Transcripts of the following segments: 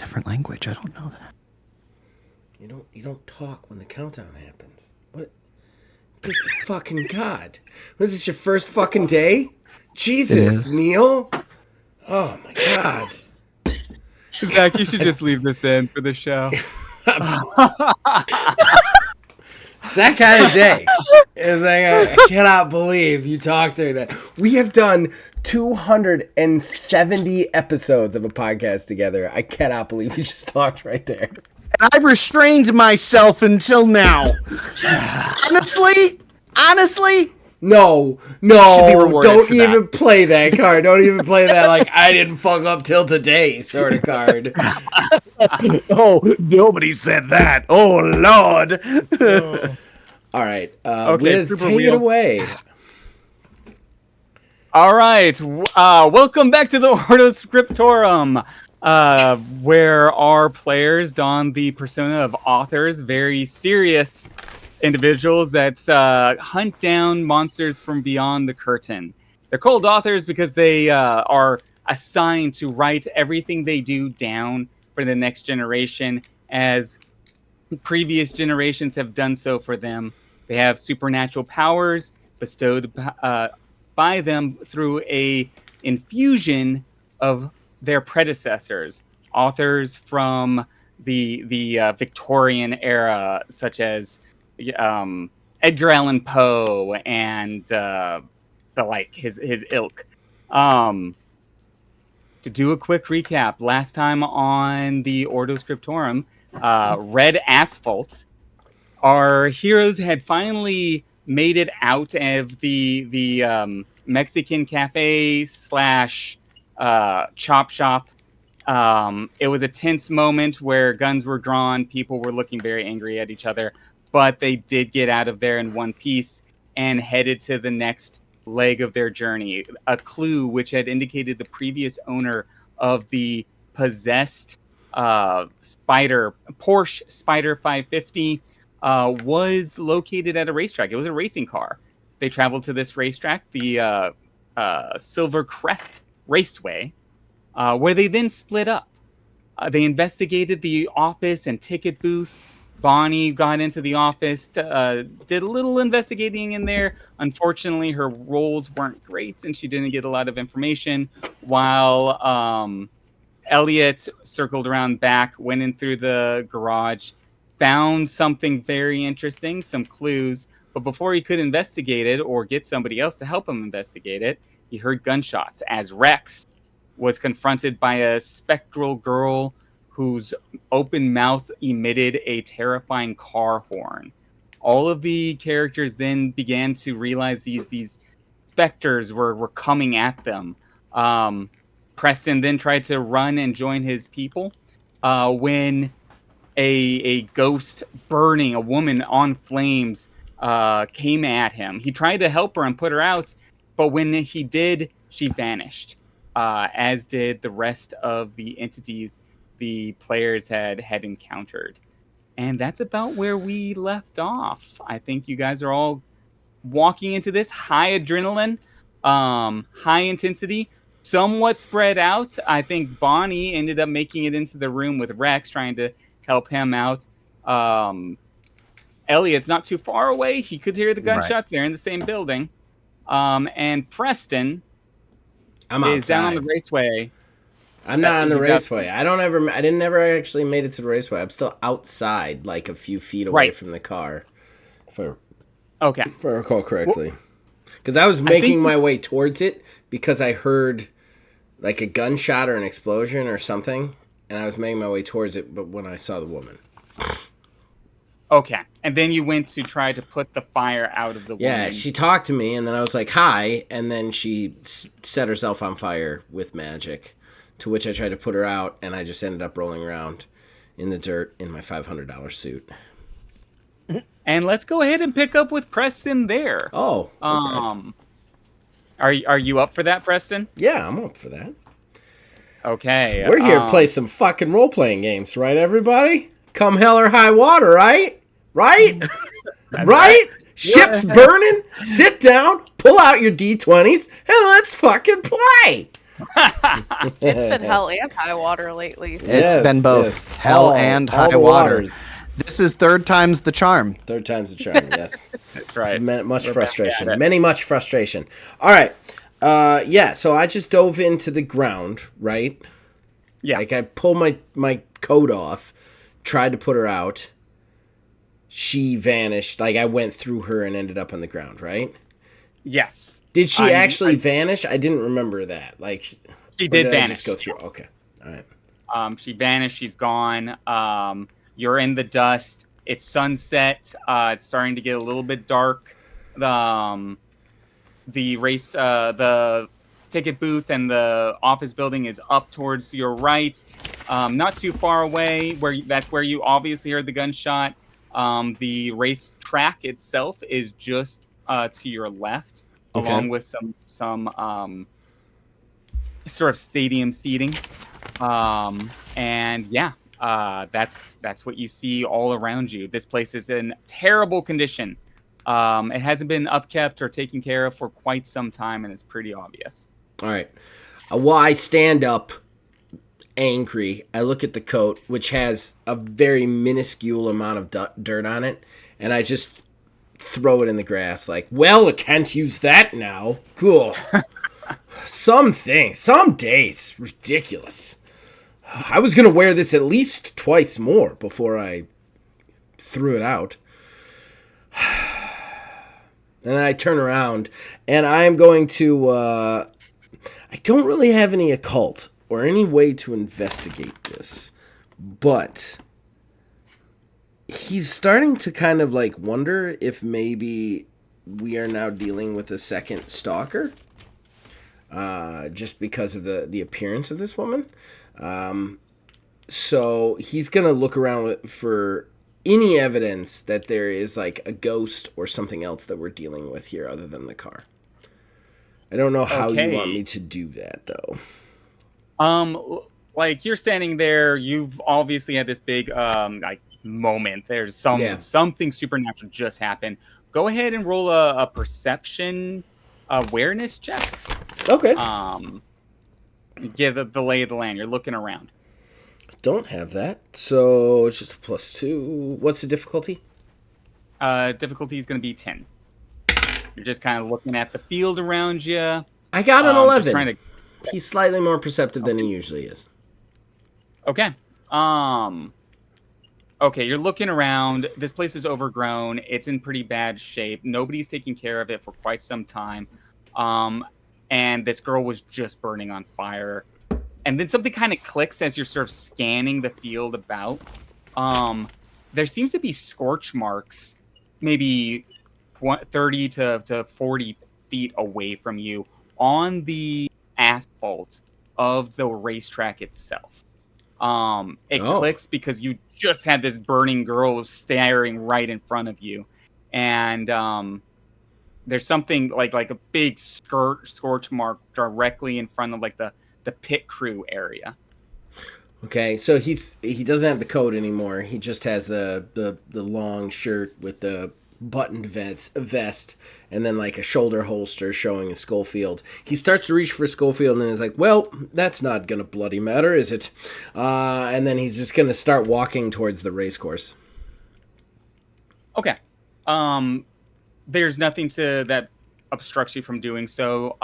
different language. I don't know that. You don't talk when the countdown happens. What? Good fucking God. Was this your first fucking day? Jesus, Neil. Oh my God. Zach, you should just leave this in for the show. It's that kind of day. It's like, I cannot believe you talked during that. We have done 270 episodes of a podcast together. I cannot believe you just talked right there. And I've restrained myself until now. Honestly, no, don't even play that card. Don't even play that like I didn't fuck up till today sort of card. Oh, nobody said that. Oh, Lord. All right, Okay, Wiz, take it away. All right, welcome back to the Ordo Scriptorium, where our players don the persona of authors, very serious individuals that hunt down monsters from beyond the curtain. They're called authors because they are assigned to write everything they do down for the next generation, as previous generations have done so for them. They have supernatural powers bestowed by them through a infusion of their predecessors, authors from the Victorian era, such as Edgar Allan Poe and his ilk. To do a quick recap, last time on the Ordo Scriptorum, Red Asphalt, our heroes had finally made it out of the Mexican cafe slash chop shop. It was a tense moment where guns were drawn, people were looking very angry at each other, but they did get out of there in one piece and headed to the next leg of their journey. A clue which had indicated the previous owner of the possessed Porsche Spider 550 was located at a racetrack. It was a racing car. They traveled to this racetrack, the Silver Crest Raceway, where they then split up. They investigated the office and ticket booth. Bonnie got into the office, did a little investigating in there. Unfortunately, her rolls weren't great, and she didn't get a lot of information, while Elliot circled around back, went in through the garage, found something very interesting, some clues, but before he could investigate it or get somebody else to help him investigate it, he heard gunshots as Rex was confronted by a spectral girl whose open mouth emitted a terrifying car horn. All of the characters then began to realize these specters were coming at them. Preston then tried to run and join his people when a ghost burning, a woman on flames, came at him. He tried to help her and put her out, but when he did, she vanished, as did the rest of the entities the players had encountered. And that's about where we left off. I think you guys are all walking into this high adrenaline, high intensity, somewhat spread out. I think Bonnie ended up making it into the room with Rex, trying to help him out. Elliot's not too far away. He could hear the gunshots. Right. They're in the same building. And Preston is down on the raceway. I'm not on the raceway. I didn't ever actually made it to the raceway. I'm still outside, like a few feet away from the car. If I recall correctly. Because I was making my way towards it because I heard like a gunshot or an explosion or something, and I was making my way towards it, but when I saw the woman. Okay. And then you went to try to put the fire out of the woman. Yeah, she talked to me, and then I was like, hi, and then she set herself on fire with magic. To which I tried to put her out, and I just ended up rolling around in the dirt in my $500 suit. And let's go ahead and pick up with Preston there. Oh, okay. Are you up for that, Preston? Yeah, I'm up for that. Okay. We're here to play some fucking role-playing games, right, everybody? Come hell or high water, right? Right? Right? Ship's burning. Sit down, pull out your D20s, and let's fucking play. It's been hell and high water lately. So. It's been both hell and high water. This is third time's the charm. Third time's the charm, yes. That's right. Much frustration. Much frustration. All right. So I just dove into the ground, right? Yeah. Like, I pulled my coat off, tried to put her out. She vanished. Like, I went through her and ended up on the ground, right? Yes. Did she actually vanish? I didn't remember that. Like, she did vanish. I just go through? Okay. All right. She vanished. She's gone. You're in the dust. It's sunset. It's starting to get a little bit dark. The ticket booth and the office building is up towards your right, not too far away. That's where you obviously heard the gunshot. The race track itself is just to your left, along with some sort of stadium seating. That's what you see all around you. This place is in terrible condition. It hasn't been upkept or taken care of for quite some time, and it's pretty obvious. All right. Well, I stand up angry. I look at the coat, which has a very minuscule amount of dirt on it, and I just throw it in the grass like, well, I can't use that now. Cool. Some days, ridiculous. I was going to wear this at least twice more before I threw it out. And then I turn around, and I'm going to... I don't really have any occult or any way to investigate this, but he's starting to kind of like wonder if maybe we are now dealing with a second stalker, just because of the appearance of this woman. So he's going to look around for any evidence that there is like a ghost or something else that we're dealing with here other than the car. I don't know how you want me to do that, though. Like, you're standing there, you've obviously had this big moment. There's something supernatural just happened. Go ahead and roll a perception awareness check. Okay. Give the lay of the land. You're looking around. Don't have that, so it's just a +2. What's the difficulty? Difficulty is going to be 10. You're just kind of looking at the field around you. I got an 11. He's slightly more perceptive than he usually is. Okay. Okay, you're looking around. This place is overgrown. It's in pretty bad shape. Nobody's taking care of it for quite some time. And this girl was just burning on fire. And then something kind of clicks as you're sort of scanning the field about. There seems to be scorch marks, maybe 30 to 40 feet away from you on the asphalt of the racetrack itself. It clicks because you just had this burning girl staring right in front of you. And there's something like a big scorch mark directly in front of like the pit crew area. Okay, so he doesn't have the coat anymore. He just has the long shirt with the buttoned vest and then like a shoulder holster showing a Schofield. He starts to reach for Schofield and is like, well, that's not gonna bloody matter, is it? And then he's just gonna start walking towards the race course. Okay. There's nothing that obstructs you from doing so.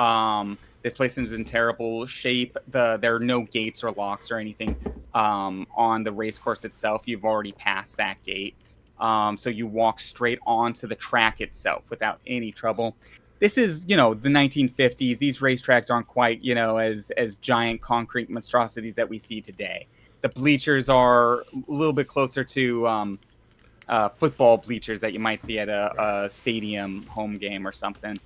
This place is in terrible shape. There are no gates or locks or anything on the race course itself. You've already passed that gate. So you walk straight onto the track itself without any trouble. This is, the 1950s. These racetracks aren't quite, as giant concrete monstrosities that we see today. The bleachers are a little bit closer to football bleachers that you might see at a stadium home game or something.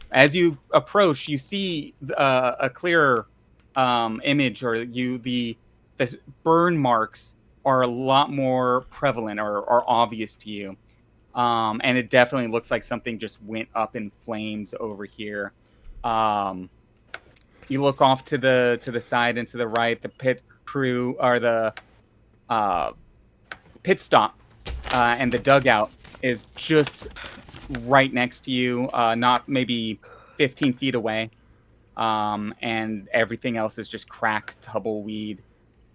As you approach, you see a clearer image, or the burn marks are a lot more prevalent or obvious to you. And it definitely looks like something just went up in flames over here. You look off to the side and to the right, the pit crew, or the pit stop and the dugout is just right next to you, not maybe 15 feet away. and everything else is just cracked tumbleweed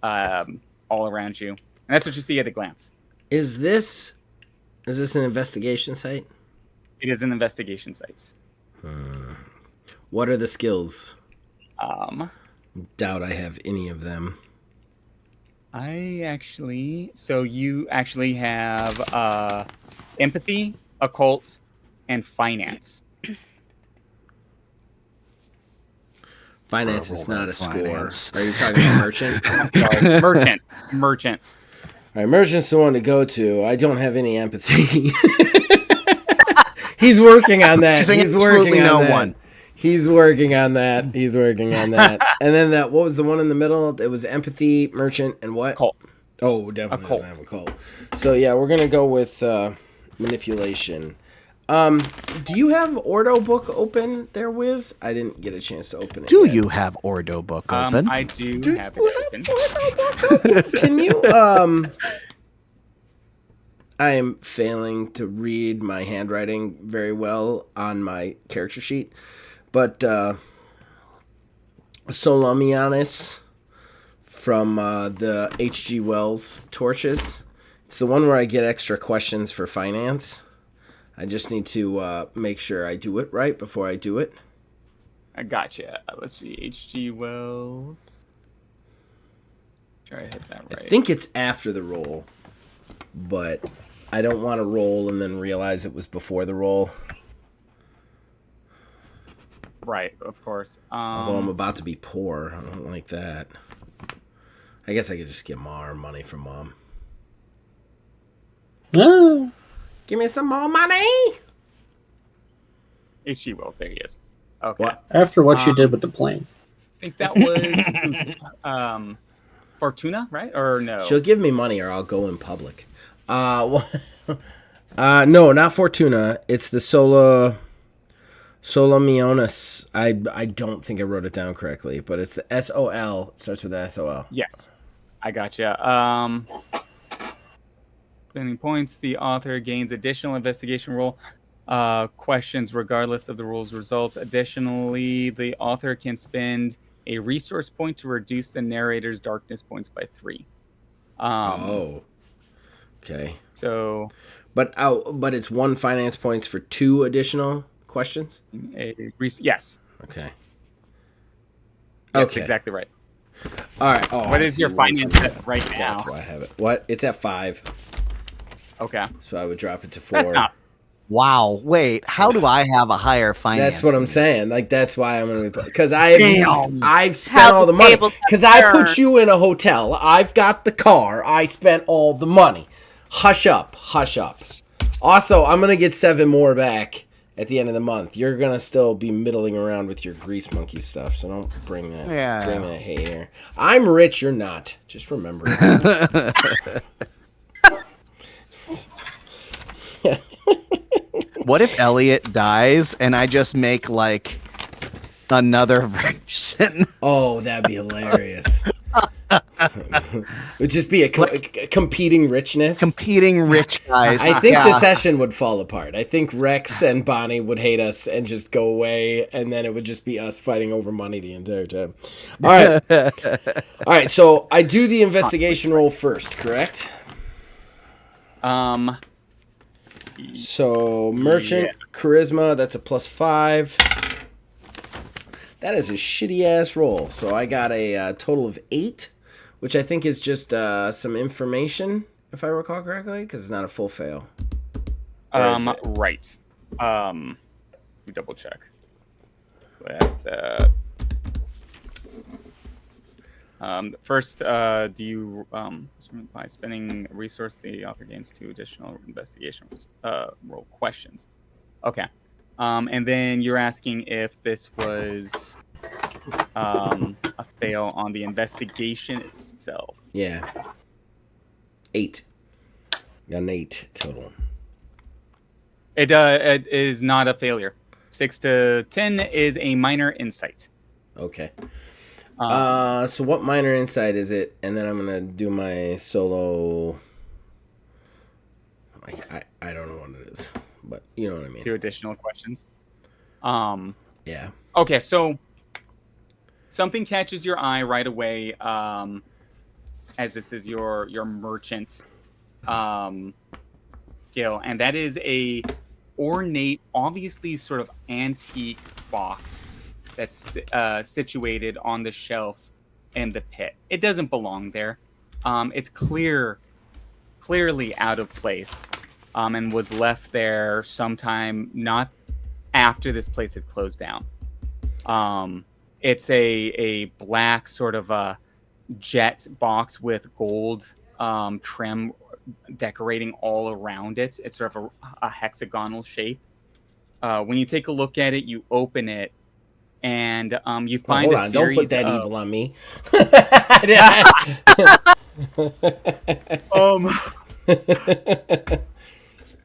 all around you. And that's what you see at a glance. Is this an investigation site? It is an investigation site. What are the skills? Doubt I have any of them. So you actually have empathy, occult, and finance. Finance is not a score. Are you talking about merchant? Sorry, merchant. All right, merchant's the one to go to. I don't have any empathy. He's working on that. He's working on that. He's working on that. And then what was the one in the middle? It was empathy, merchant, and what? Cult. Oh, definitely doesn't have a cult. So yeah, we're gonna go with manipulation. Do you have Ordo book open there, Wiz? I didn't get a chance to open it. Do you have Ordo book open? I do have it open. Ordo book open? Can you I am failing to read my handwriting very well on my character sheet, but Solomionis from the H.G. Wells Torches. It's the one where I get extra questions for finance. I just need to make sure I do it right before I do it. I gotcha. Let's see. H.G. Wells. Try to hit that right. I think it's after the roll, but I don't want to roll and then realize it was before the roll. Right, of course. Although I'm about to be poor. I don't like that. I guess I could just get more money from Mom. Oh. Give me some more money! H.G. Wells, there he is. Okay. What? After what you did with the plane. I think that was Fortuna, right? Or no? She'll give me money or I'll go in public. No, not Fortuna. It's the Solomionis. I don't think I wrote it down correctly, but it's the S-O-L. It starts with an S-O-L. Yes. I gotcha. Spending points, the author gains additional investigation roll questions regardless of the roll's results. Additionally, the author can spend a resource point to reduce the narrator's darkness points by 3. Okay. So, but it's 1 finance points for 2 additional questions? Yes. Okay. That's exactly right. All right. Oh, what is your finance at right now? That's why I have it. What? It's at 5. Okay. So I would drop it to 4. That's not. Wow. Wait. How do I have a higher finance? That's what I'm saying. Like that's why I'm going to be because I've spent all the money because I put you in a hotel. I've got the car. I spent all the money. Hush up. Hush up. Also, I'm going to get 7 more back at the end of the month. You're going to still be middling around with your grease monkey stuff, so don't bring that. Yeah. Bring that here. I'm rich. You're not. Just remember it. What if Elliot dies and I just make like another version? Oh, that'd be hilarious. It would just be a competing richness. Competing rich guys. I think the session would fall apart. I think Rex and Bonnie would hate us and just go away, and then it would just be us fighting over money the entire time. All right. All right, so I do the investigation roll first, correct? So merchant, charisma, that's a +5. That is a shitty ass roll. So I got a total of 8, which I think is just some information, if I recall correctly, because it's not a full fail. Right. Let me double check. With that. First, do you by spending a resource, the author gains 2 additional investigation roll questions. Okay. And then you're asking if this was a fail on the investigation itself. Yeah. 8. Got an 8 total. It is not a failure. 6 to 10 is a minor insight. Okay. So what minor insight is it? And then I'm gonna do my solo. I don't know what it is, but you know what I mean. 2 additional questions. Yeah. Okay, so something catches your eye right away, as this is your merchant skill, and that is a ornate, obviously sort of antique box that's situated on the shelf in the pit. It doesn't belong there. It's clearly out of place, and was left there sometime not after this place had closed down. It's a black sort of a jet box with gold trim decorating all around it. It's sort of a hexagonal shape. When you take a look at it, you open it, and you find hold a on, series don't put that of... evil on me.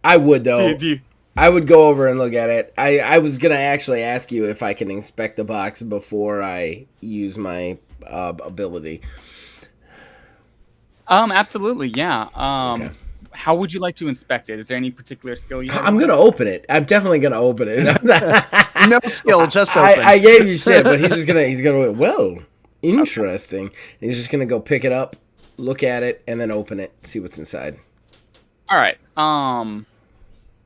I would though. I would go over and look at it. I was gonna actually ask you if I can inspect the box before I use my ability. Absolutely, yeah. Okay. How would you like to inspect it? Is there any particular skill you have? I'm gonna open it. I'm definitely gonna open it. No skill, just open. I gave you shit, but he's gonna well, interesting. He's just gonna go pick it up, look at it, and then open it, see what's inside. All right.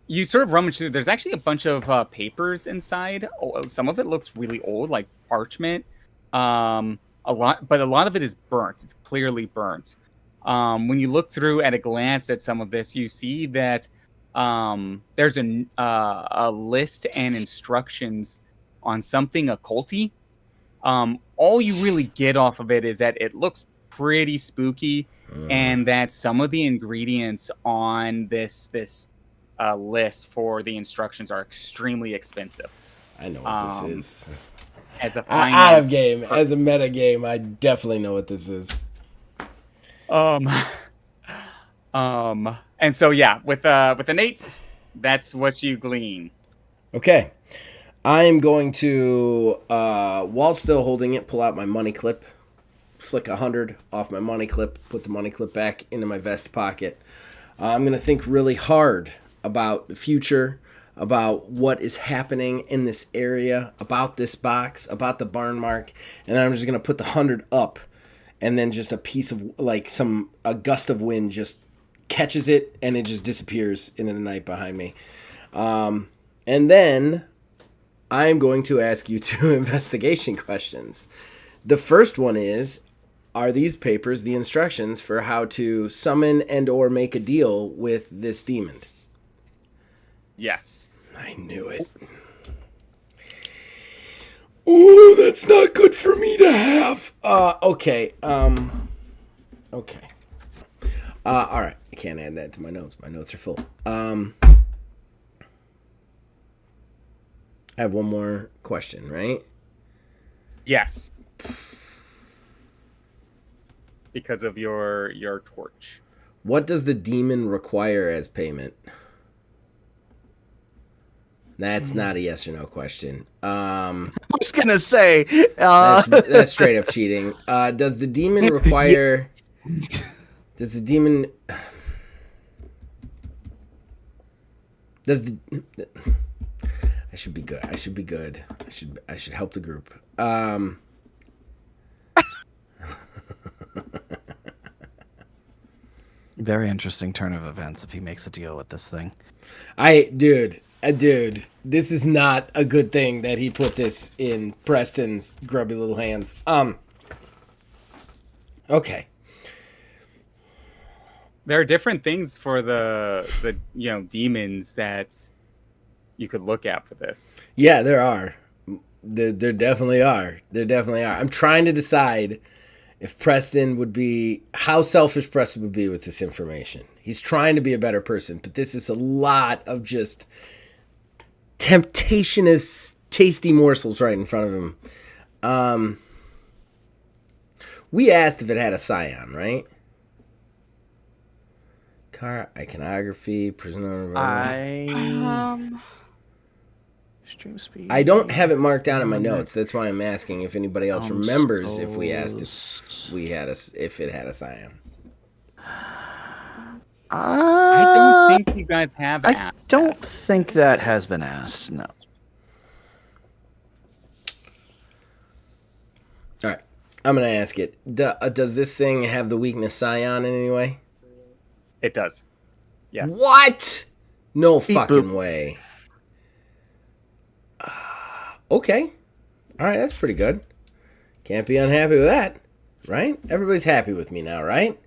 You sort of rummage through. There's actually a bunch of papers inside. Some of it looks really old, like parchment. But a lot of it is burnt. It's clearly burnt. When you look through at a glance at some of this, you see that there's a list and instructions on something occulty. All you really get off of it is that it looks pretty spooky, and that some of the ingredients on this list for the instructions are extremely expensive. I know what this is. As a out of game, as a meta game, I definitely know what this is. And so yeah, with an 8, that's what you glean. Okay. I'm going to, while still holding it, pull out my money clip, flick 100 off my money clip, put the money clip back into my vest pocket. I'm going to think really hard about the future, about what is happening in this area, about this box, about the barn mark, and then I'm just going to put the 100 up, and then just a piece of, like, a gust of wind just catches it, and it just disappears into the night behind me. And then I'm going to ask you 2 investigation questions. The first one is, are these papers the instructions for how to summon and or make a deal with this demon? Yes. I knew it. Ooh, that's not good for me to have. Okay. Okay. All right. I can't add that to my notes. My notes are full. I have one more question, right? Yes. Because of your torch. What does the demon require as payment? That's not a yes or no question. I was gonna say that's straight up cheating. Does the demon require? Does the demon? Does the? I should be good. I should be good. I should help the group. Very interesting turn of events if he makes a deal with this thing. Dude, this is not a good thing that he put this in Preston's grubby little hands. Okay. There are different things for the demons that you could look at for this. Yeah, there are. There definitely are. There definitely are. I'm trying to decide if Preston would be, how selfish Preston would be with this information. He's trying to be a better person, but this is a lot of just temptationous, tasty morsels right in front of him. We asked if it had a scion, right? Car iconography, prisoner. Extreme speed. I don't have it marked down in my notes. That's why I'm asking if anybody else remembers if we asked if it had a scion. I don't think you guys have asked. I don't think that has been asked. No. All right. I'm going to ask it. Does this thing have the weakness Scion in any way? It does. Yes. What? No Beep fucking boop. way. Okay. All right, that's pretty good. Can't be unhappy with that, right? Everybody's happy with me now, right?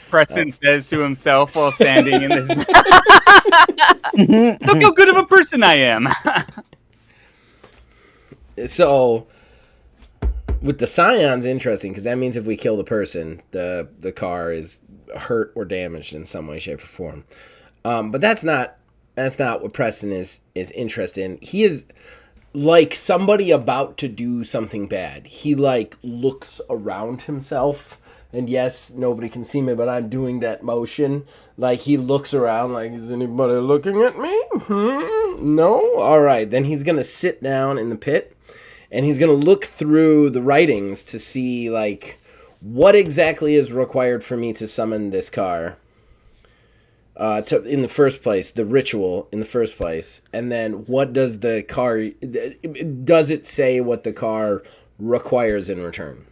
Preston says to himself while standing in this. Look how good of a person I am. So, with the Scions, interesting, because that means if we kill the person, the car is hurt or damaged in some way, shape, or form. But that's not what Preston is interested in. He is like somebody about to do something bad. He like looks around himself, and yes, nobody can see me, but I'm doing that motion. Like he looks around, like, is anybody looking at me? No. All right, then he's gonna sit down in the pit, and he's gonna look through the writings to see like what exactly is required for me to summon this car. In the first place, the ritual in the first place, and then what does the car? Does it say what the car requires in return?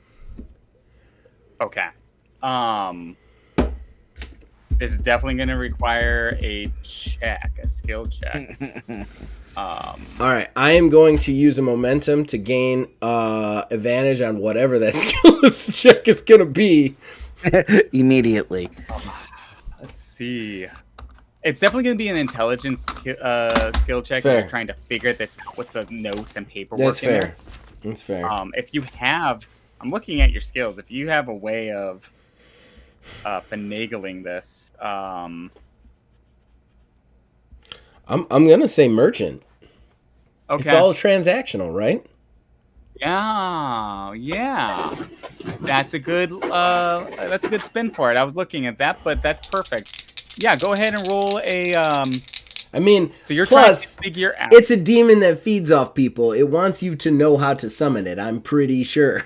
Okay. This is definitely going to require a skill check. All right, I am going to use a momentum to gain advantage on whatever that skill check is going to be. Immediately. Let's see. It's definitely going to be an intelligence skill check. Fair. You're trying to figure this out with the notes and paperwork. That's in fair. There. That's fair. If you have, I'm looking at your skills. If you have a way of finagling this, I'm gonna say merchant. Okay. It's all transactional, right? Yeah. That's a good spin for it. I was looking at that, but that's perfect. Yeah, go ahead and roll a I mean, so you're plus, trying to figure out. It's a demon that feeds off people. It wants you to know how to summon it, I'm pretty sure.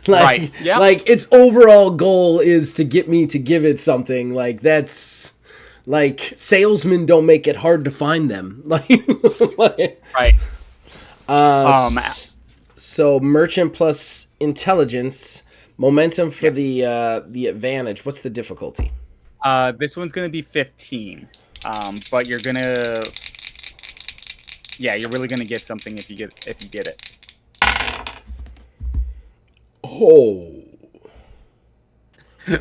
Right. Yeah. Like its overall goal is to get me to give it something. Like that's like salesmen don't make it hard to find them. Right. So merchant plus intelligence, momentum for the advantage. What's the difficulty? This one's gonna be 15. But you're gonna, you're really gonna get something if you get it. Oh.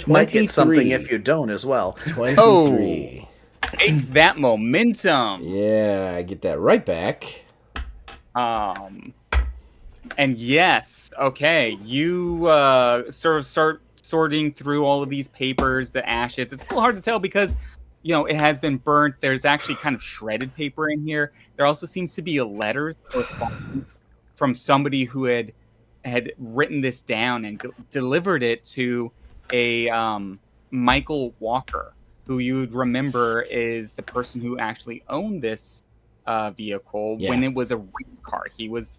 Might get something if you don't as well. 23. Take that momentum. Yeah, I get that right back. And yes, okay, you sort of start sorting through all of these papers, the ashes. It's a little hard to tell because, it has been burnt. There's actually kind of shredded paper in here. There also seems to be a letter correspondence from somebody who had written this down and delivered it to a Michael Walker, who you'd remember is the person who actually owned this vehicle when it was a race car. He was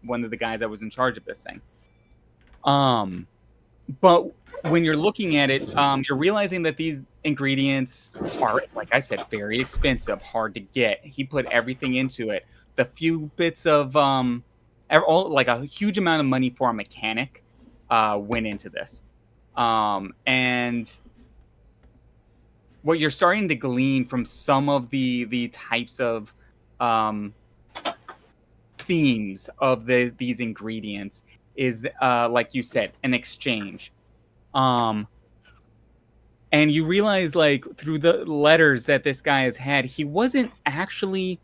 one of the guys that was in charge of this thing. But when you're looking at it, you're realizing that these ingredients are, like I said, very expensive, hard to get. He put everything into it. The few bits of like a huge amount of money for a mechanic went into this. And what you're starting to glean from some of the types of themes of these ingredients is, like you said, an exchange. And you realize, like, through the letters that this guy has had, he wasn't actually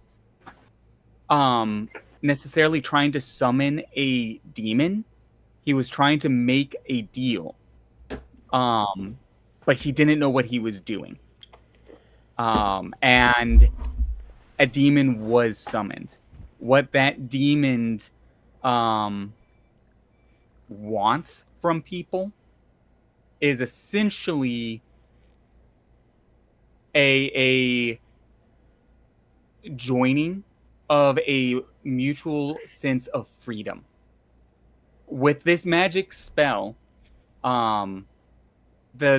necessarily trying to summon a demon. He was trying to make a deal. But he didn't know what he was doing. And a demon was summoned. What that demon wants from people is essentially a joining of a mutual sense of freedom. With this magic spell, the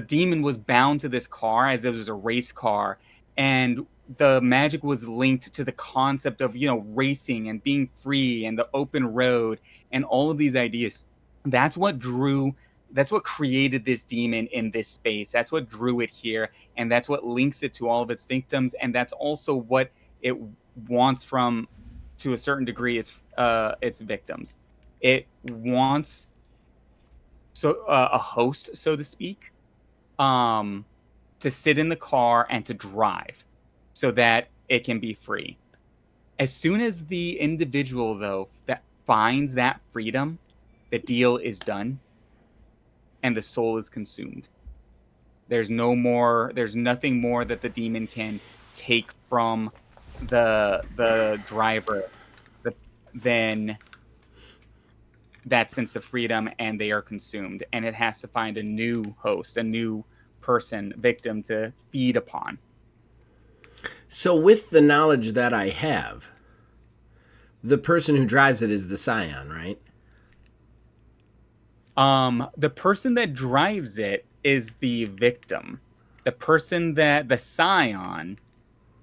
demon was bound to this car as if it was a race car, and the magic was linked to the concept of, racing and being free and the open road and all of these ideas. That's what created this demon in this space. That's what drew it here. And that's what links it to all of its victims. And that's also what it wants from, to a certain degree, its victims. It wants a host, so to speak, to sit in the car and to drive so that it can be free. As soon as the individual, though, that finds that freedom, the deal is done and the soul is consumed. There's nothing more that the demon can take from the driver than that sense of freedom, and they are consumed. And it has to find a new host, a new victim to feed upon. So with the knowledge that I have, the person who drives it is the scion, right? The person that drives it is the victim. The scion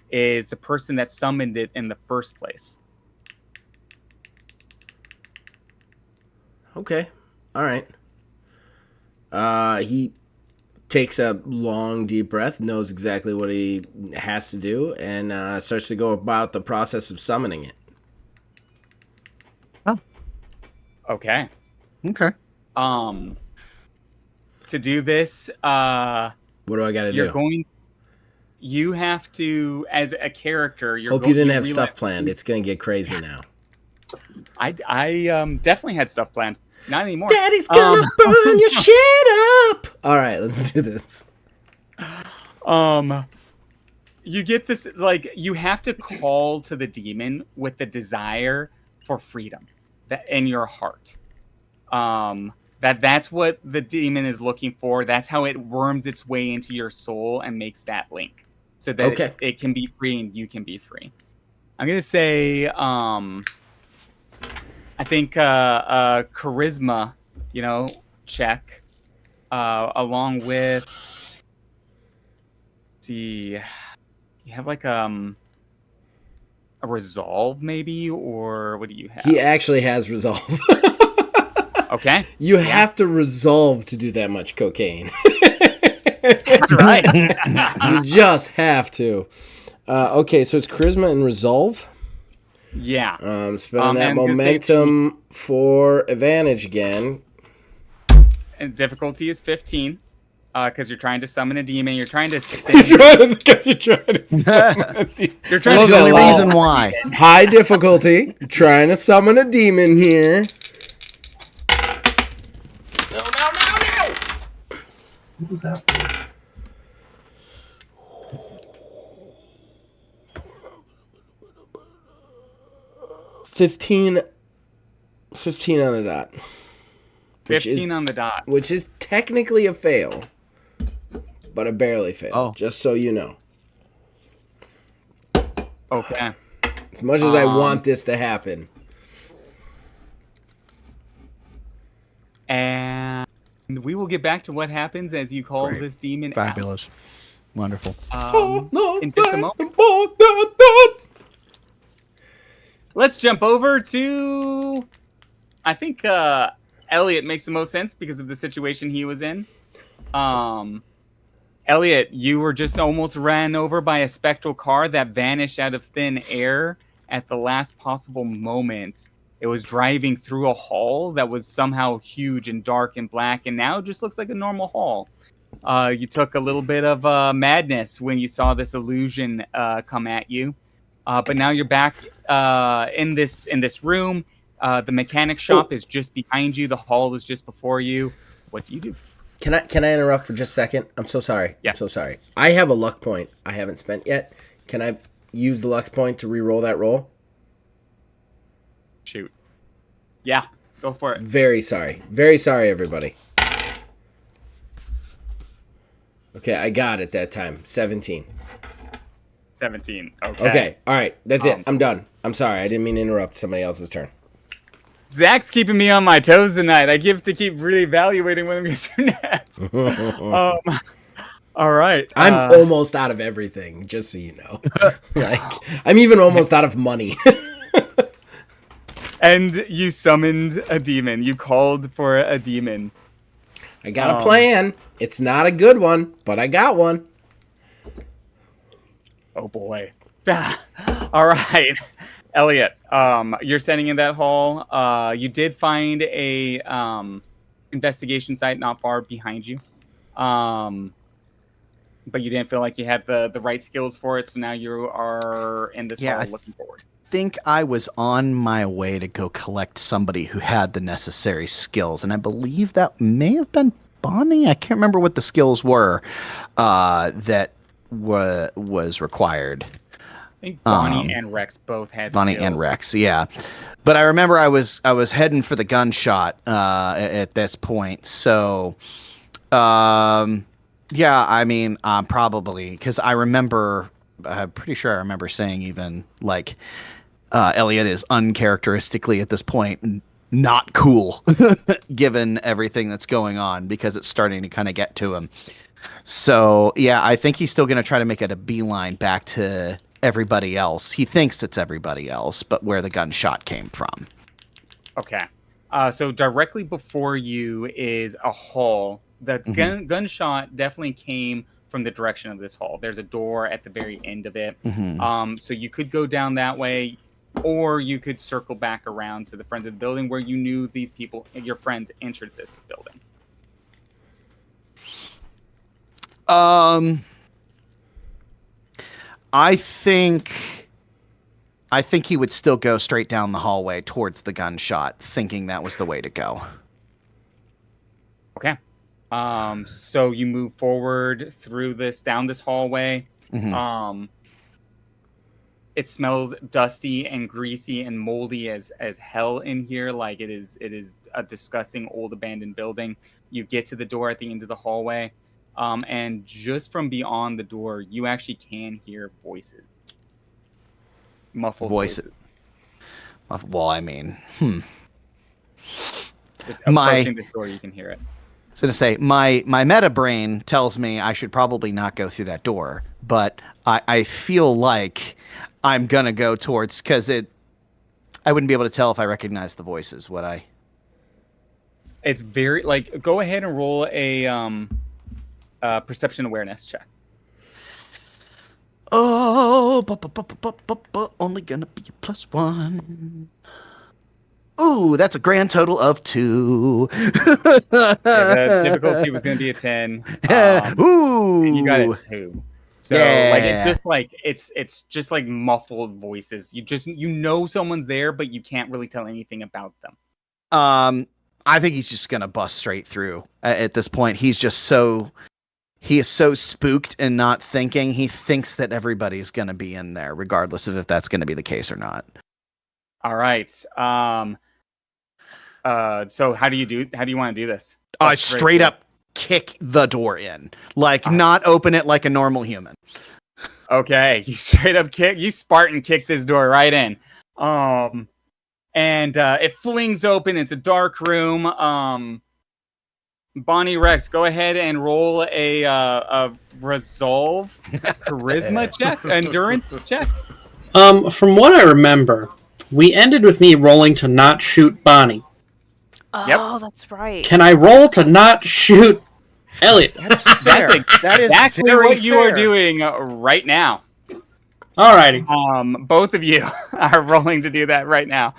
is the person that summoned it in the first place. Okay. All right. He takes a long, deep breath, knows exactly what he has to do, and starts to go about the process of summoning it. Oh. Okay. Okay. To do this, what do I got to do? You have to, as a character, Hope you didn't have stuff planned. It's going to get crazy now. I definitely had stuff planned. Not anymore. Daddy's gonna burn your shit up. All right, let's do this. You get this, you have to call to the demon with the desire for freedom that in your heart. That's what the demon is looking for. That's how it worms its way into your soul and makes that link, so that it can be free and you can be free. I'm gonna say, I think charisma, check, along with. Let's see, you have a resolve maybe, or what do you have? He actually has resolve. Okay. You have to resolve to do that much cocaine. That's right. You just have to. Okay, so it's charisma and resolve. Yeah. Spending that momentum for advantage again. And difficulty is 15. Because you're trying to summon a demon. You're trying to because you're trying to summon a demon. You're trying That's to the only reason why. High difficulty. Trying to summon a demon here. No. What was that for? $15 on the dot. 15 on the dot. Which is technically a fail, but a barely fail. Oh. Just so you know. Okay. As much as I want this to happen. And we will get back to what happens as you call this demon Fabulous. Wonderful. In just a moment. Let's jump over to, I think Elliot makes the most sense because of the situation he was in. Elliot, you were just almost ran over by a spectral car that vanished out of thin air at the last possible moment. It was driving through a hall that was somehow huge and dark and black, and now just looks like a normal hall. You took a little bit of madness when you saw this illusion come at you. But now you're back in this room. The mechanic shop is just behind you. The hall is just before you. What do you do? Can I interrupt for just a second? I'm so sorry. Yes. I'm so sorry. I have a luck point I haven't spent yet. Can I use the luck point to re-roll that roll? Shoot. Yeah, go for it. Very sorry. Very sorry, everybody. Okay, I got it that time. 17. 17. Okay. All right. That's it. I'm done. I'm sorry. I didn't mean to interrupt somebody else's turn. Zach's keeping me on my toes tonight. I have to keep really evaluating what I'm going to do next. All right. I'm almost out of everything, just so you know. Like, I'm even almost out of money. And you summoned a demon. You called for a demon. I got a plan. It's not a good one, but I got one. Oh boy. All right. Elliot, you're standing in that hall. You did find a investigation site not far behind you. But you didn't feel like you had the right skills for it, so now you are in this hall looking forward. I think I was on my way to go collect somebody who had the necessary skills, and I believe that may have been Bonnie. I can't remember what the skills were that was required. I think Bonnie and Rex both had Bonnie skills. and Rex, yeah. But I remember I was heading for the gunshot at this point, so yeah, I mean, probably because I'm pretty sure I remember saying even like Elliot is uncharacteristically at this point not cool given everything that's going on because it's starting to kind of get to him. So yeah, I think he's still going to try to make it a beeline back to everybody else. He thinks it's everybody else, but where the gunshot came from. Okay. So directly before you is a hall. The gunshot definitely came from the direction of this hall. There's a door at the very end of it. So you could go down that way, or you could circle back around to the front of the building where you knew these people, your friends, entered this building. I think he would still go straight down the hallway towards the gunshot, thinking that was the way to go. Okay. So you move forward through down this hallway. It smells dusty and greasy and moldy as hell in here. Like it is a disgusting old abandoned building. You get to the door at the end of the hallway. And just from beyond the door, you actually can hear voices. Muffled voices. Well, I mean, Just approaching this door, you can hear it. I was going to say, my meta brain tells me I should probably not go through that door, but I feel like I'm going to go towards, because I wouldn't be able to tell if I recognized the voices, would I? It's very, like, go ahead and roll a perception awareness check. Oh, only going to be a +1. Ooh, that's a grand total of 2. The difficulty was going to be a 10. Ooh, and you got a 2. So it's just like muffled voices. You know someone's there, but you can't really tell anything about them. I think he's just gonna bust straight through at this point. He is so spooked and not thinking. He thinks that everybody's gonna be in there, regardless of if that's gonna be the case or not. All right. So how do you want to do this? Straight up kick the door in, like not open it like a normal human. Okay, you straight up you Spartan kick this door right in. And it flings open. It's a dark room. Bonnie, Rex, go ahead and roll a resolve charisma check, endurance check. From what I remember, we ended with me rolling to not shoot Bonnie. Oh, that's right. Can I roll to not shoot Elliot? That's fair. That is exactly very what you fair. are doing right now. Alrighty. Both of you are rolling to do that right now.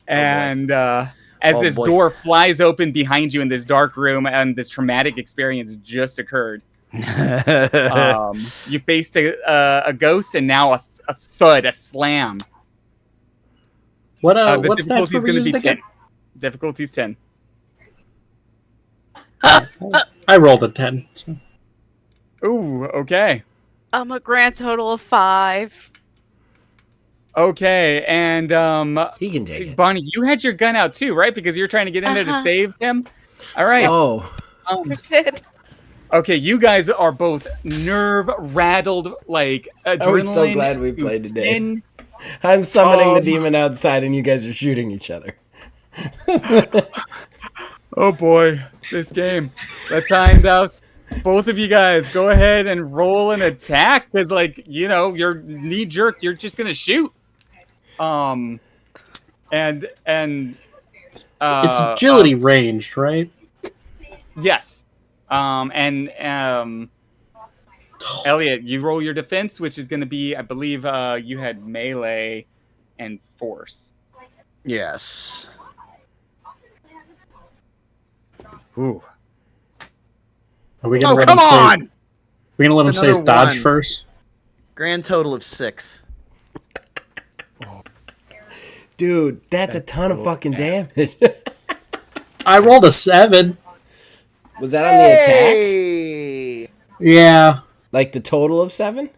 And as this door flies open behind you in this dark room and this traumatic experience just occurred, you faced a ghost and now a thud, a slam. What the what stats difficulty is were going we to be using 10. again? Difficulty's 10. I rolled a 10. So. Ooh, okay. A grand total of 5. Okay, and He can take it. Bonnie, you had your gun out too, right? Because you're trying to get in there to save him. All right. Oh, I did. Okay, you guys are both nerve rattled, like adrenaline. I'm so glad we played today. I'm summoning the demon outside, and you guys are shooting each other. Oh boy, this game. Let's find out both of you guys go ahead and roll an attack because, like, you know, you're knee jerk. You're just gonna shoot. And it's agility ranged, right? Yes. Elliot, you roll your defense, which is going to be, I believe, you had melee and force. Yes. Ooh. Are we gonna come on! We're gonna let him say his dodge one. first. Grand total of 6. Dude, that's a ton of fucking damage. I rolled a 7. Was that on the attack? Yeah. Like the total of 7?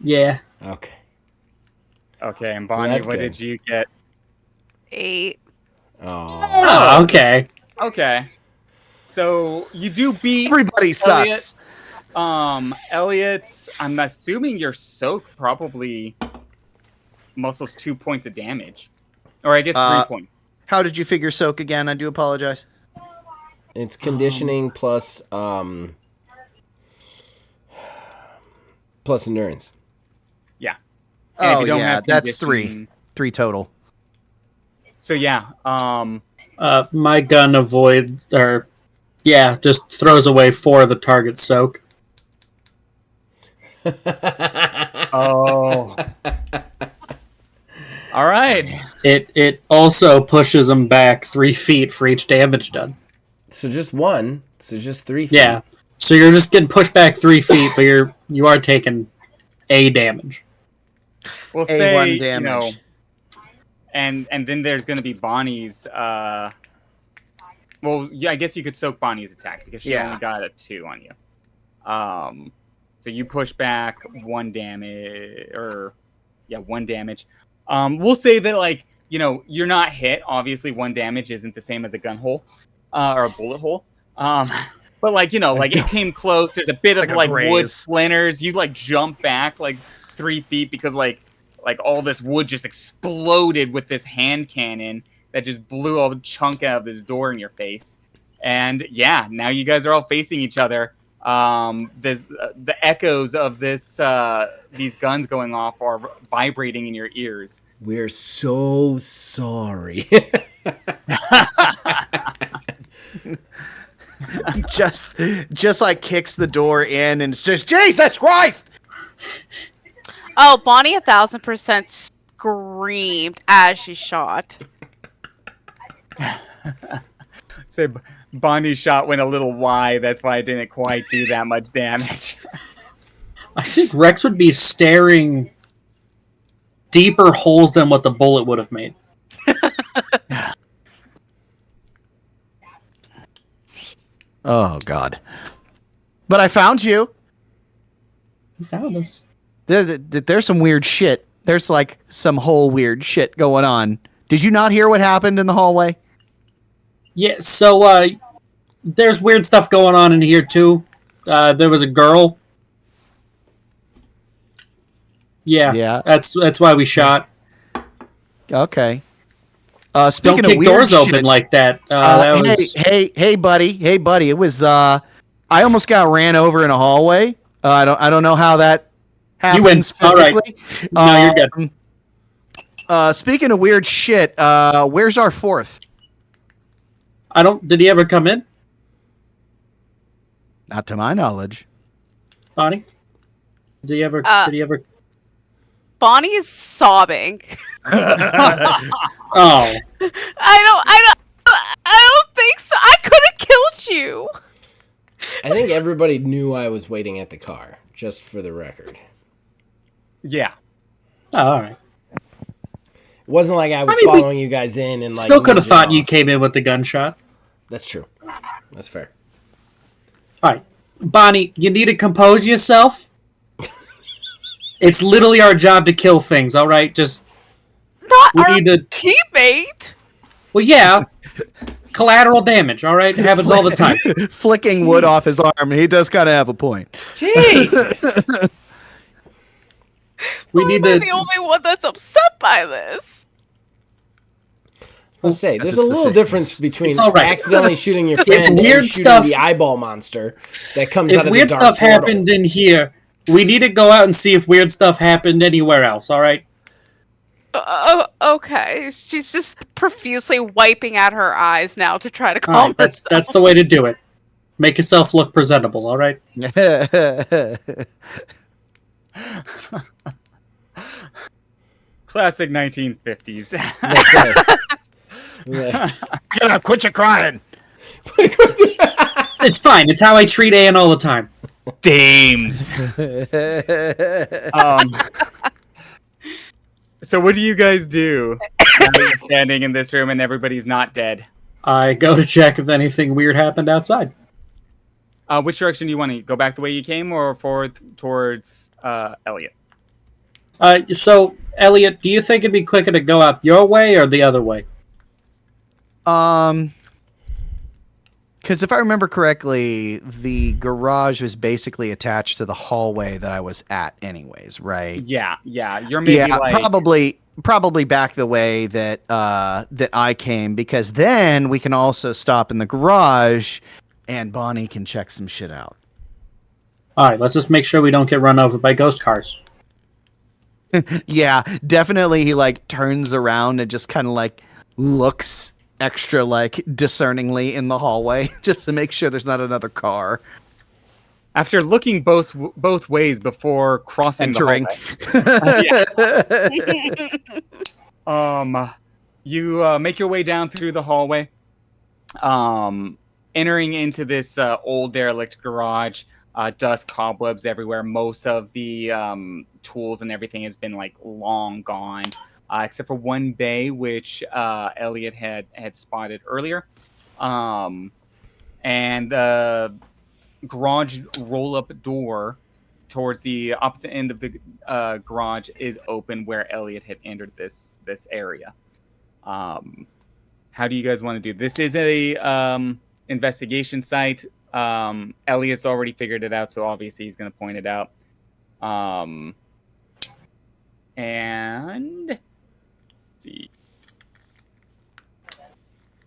Yeah. Okay. Okay, and Bonnie, Well, what did you get? 8. Oh, okay. Okay. So you do beat Everybody sucks. Elliot's, I'm assuming your soak probably muscles 2 points of damage. Or I guess 3 points. How did you figure soak again? I do apologize. It's conditioning plus endurance. Yeah. And if you don't yeah, have that's conditioning- 3. 3 total. So yeah, My gun just throws away 4 of the target's soak. oh. All right. It also pushes them back 3 feet for each damage done. So just 1. So just 3 feet. Yeah. So you're just getting pushed back 3 feet, but you are taking A damage. We'll A1 say, damage. you know, and then there's going to be Bonnie's. Well, yeah, I guess you could soak Bonnie's attack because she only got a 2 on you. So you push back 1 damage, 1 damage. We'll say that, like, you know, you're not hit. Obviously, 1 damage isn't the same as a gun hole or a bullet hole. But, like, you know, like, it came close. There's a bit of like wood splinters. You like jump back like 3 feet because like all this wood just exploded with this hand cannon that just blew a chunk out of this door in your face. And yeah, now you guys are all facing each other. The echoes of this these guns going off are vibrating in your ears. We're so sorry. just like kicks the door in and it's just Jesus Christ. Oh, Bonnie 1000% screamed as she shot. Say Bonnie's shot went a little wide. That's why it didn't quite do that much damage. I think Rex would be staring deeper holes than what the bullet would have made. Oh God! But I found you. You found us. There's some weird shit. There's like some whole weird shit going on. Did you not hear what happened in the hallway? Yeah, so there's weird stuff going on in here too. There was a girl. Yeah. That's why we shot. Okay. Don't Speaking kick of weird doors shit, open like that. Hey, buddy. It was I almost got ran over in a hallway. I don't know how that happens physically. All right. No, you're good. Speaking of weird shit, where's our 4th? Did he ever come in? Not to my knowledge. Bonnie? Did he ever Bonnie is sobbing. Oh. I don't think so. I could have killed you. I think everybody knew I was waiting at the car, just for the record. Yeah. Oh, all right. It wasn't like I was following you guys in and like. Still could have thought you came in with the gunshot. That's true. That's fair. All right, Bonnie, you need to compose yourself. It's literally our job to kill things. All right, just not our teammate. Well, yeah, collateral damage. All right, it happens all the time. Flicking wood off his arm. He does kind of have a point. Jesus. Why am I the only one that's upset by this? Let's say there's a it's the little 50s. difference between It's all right. accidentally shooting your friend weird and shooting stuff- the eyeball monster that comes out If of weird the dark stuff portal. happened in here, we need to go out and see if weird stuff happened anywhere else. All right. Okay. She's just profusely wiping at her eyes now to try to All calm right. That's herself. the way to do it. Make yourself look presentable. All right. Classic 1950s. That's right. Yeah. Get up! Quit your crying. It's fine. It's how I treat Anne all the time. Dames. So what do you guys do now that you're standing in this room and everybody's not dead? I go to check if anything weird happened outside. Which direction do you want to go? Back the way you came or forward towards Elliot? So, Elliot, do you think it'd be quicker to go out your way or the other way? Because if I remember correctly, the garage was basically attached to the hallway that I was at, anyways, right? Yeah. You're maybe probably back the way that that I came, because then we can also stop in the garage, and Bonnie can check some shit out. All right, let's just make sure we don't get run over by ghost cars. Yeah, definitely. He like turns around and just kind of like looks extra like discerningly in the hallway just to make sure there's not another car after looking both ways before crossing entering. The hallway. You make your way down through the hallway, entering into this old derelict garage. Dust, cobwebs everywhere. Most of the tools and everything has been like long gone, except for one bay which Elliot had spotted earlier, and the garage roll-up door towards the opposite end of the garage is open, where Elliot had entered this area. How do you guys want to do this? Is a investigation site. Elliot's already figured it out, so obviously he's going to point it out. And let's see.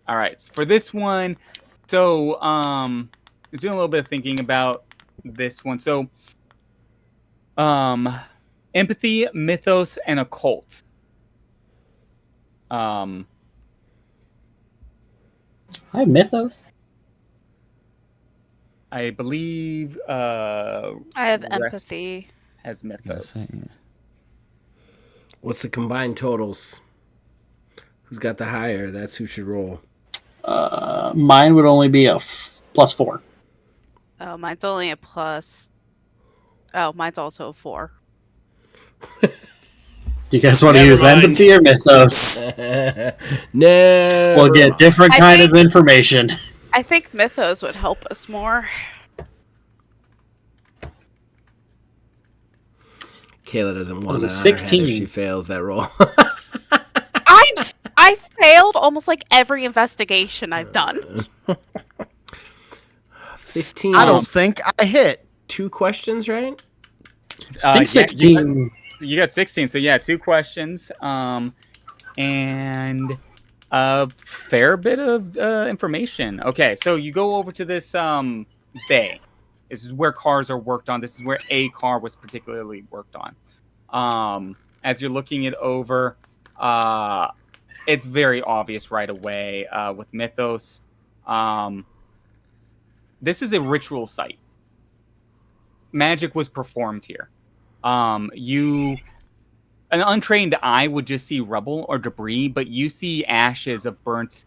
All right, so for this one, so I'm doing a little bit of thinking about this one. So, empathy, mythos, and occult. I have mythos. I believe I have Rex empathy. has mythos. What's the combined totals? Who's got the higher? That's who should roll. Mine would only be a +4. Oh, mine's only a plus. Oh, mine's also a 4. Do you guys want to Never use mind. empathy or mythos? No. We'll get different kind of information. I think mythos would help us more. Kayla doesn't want was a to 16. if she fails that roll. I failed almost like every investigation I've done. 15. I don't think I hit. 2 questions, right? I think 16. You got 16, so yeah, 2 questions, and a fair bit of information. Okay, so you go over to this bay. This is where cars are worked on. This is where a car was particularly worked on. As you're looking it over, it's very obvious right away with mythos. This is a ritual site. Magic was performed here. An untrained eye would just see rubble or debris, but you see ashes of burnt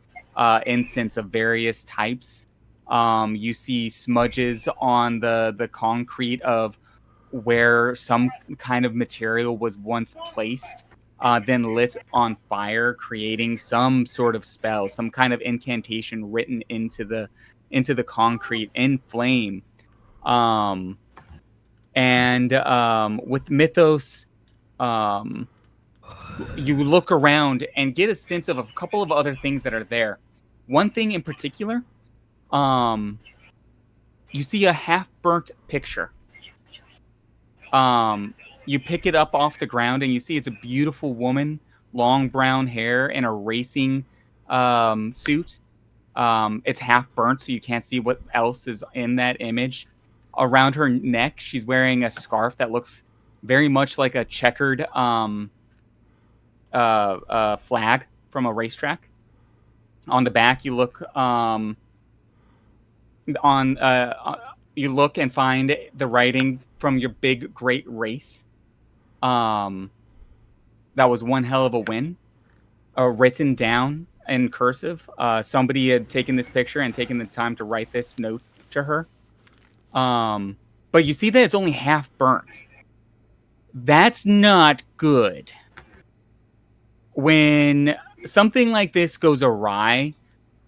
incense of various types. You see smudges on the concrete of where some kind of material was once placed, then lit on fire, creating some sort of spell, some kind of incantation written into the concrete in flame. With mythos, you look around and get a sense of a couple of other things that are there. One thing in particular, you see a half-burnt picture. You pick it up off the ground and you see it's a beautiful woman, long brown hair, in a racing suit. It's half burnt, so you can't see what else is in that image. Around her neck, she's wearing a scarf that looks very much like a checkered flag from a racetrack. On the back, you look you look and find the writing from your big great race. That was one hell of a win. Written down in cursive. Somebody had taken this picture and taken the time to write this note to her. But you see that it's only half burnt. That's not good. When something like this goes awry,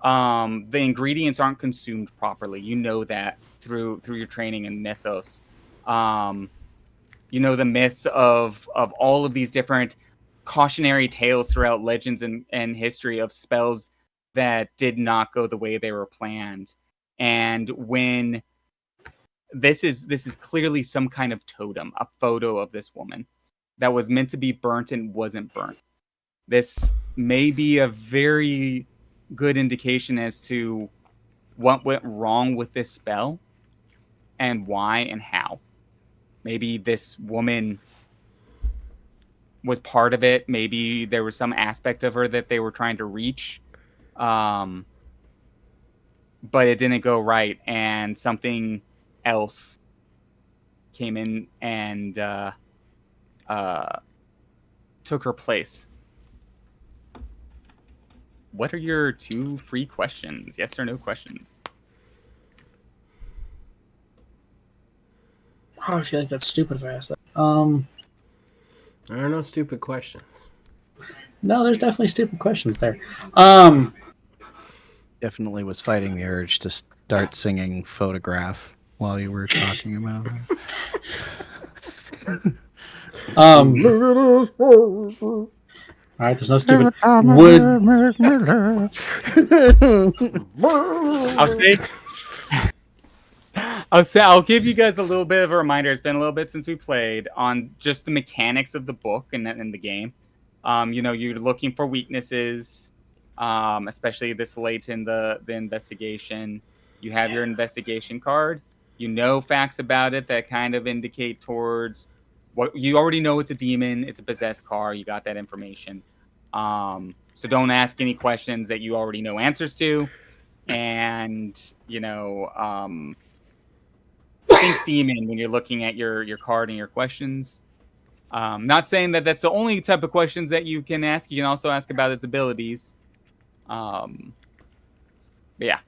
the ingredients aren't consumed properly. You know that through your training in mythos. You know the myths of all of these different cautionary tales throughout legends and history of spells that did not go the way they were planned. And when this is clearly some kind of totem, a photo of this woman that was meant to be burnt and wasn't burnt. This may be a very good indication as to what went wrong with this spell and why and how. Maybe this woman was part of it. Maybe there was some aspect of her that they were trying to reach. But it didn't go right, and something else came in and took her place. What are your 2 free questions? Yes or no questions? Oh, I feel like that's stupid if I ask that. There are no stupid questions. No, there's definitely stupid questions there. Definitely was fighting the urge to start singing Photograph while you were talking about it. All right, there's no stupid. I'll give you guys a little bit of a reminder. It's been a little bit since we played on just the mechanics of the book and the game. You're looking for weaknesses, especially this late in the investigation. You have your investigation card. You know facts about it that kind of indicate towards what you already know. It's a demon. It's a possessed car. You got that information. So don't ask any questions that you already know answers to. And, think demon when you're looking at your card and your questions. Not saying that that's the only type of questions that you can ask. You can also ask about its abilities. But yeah.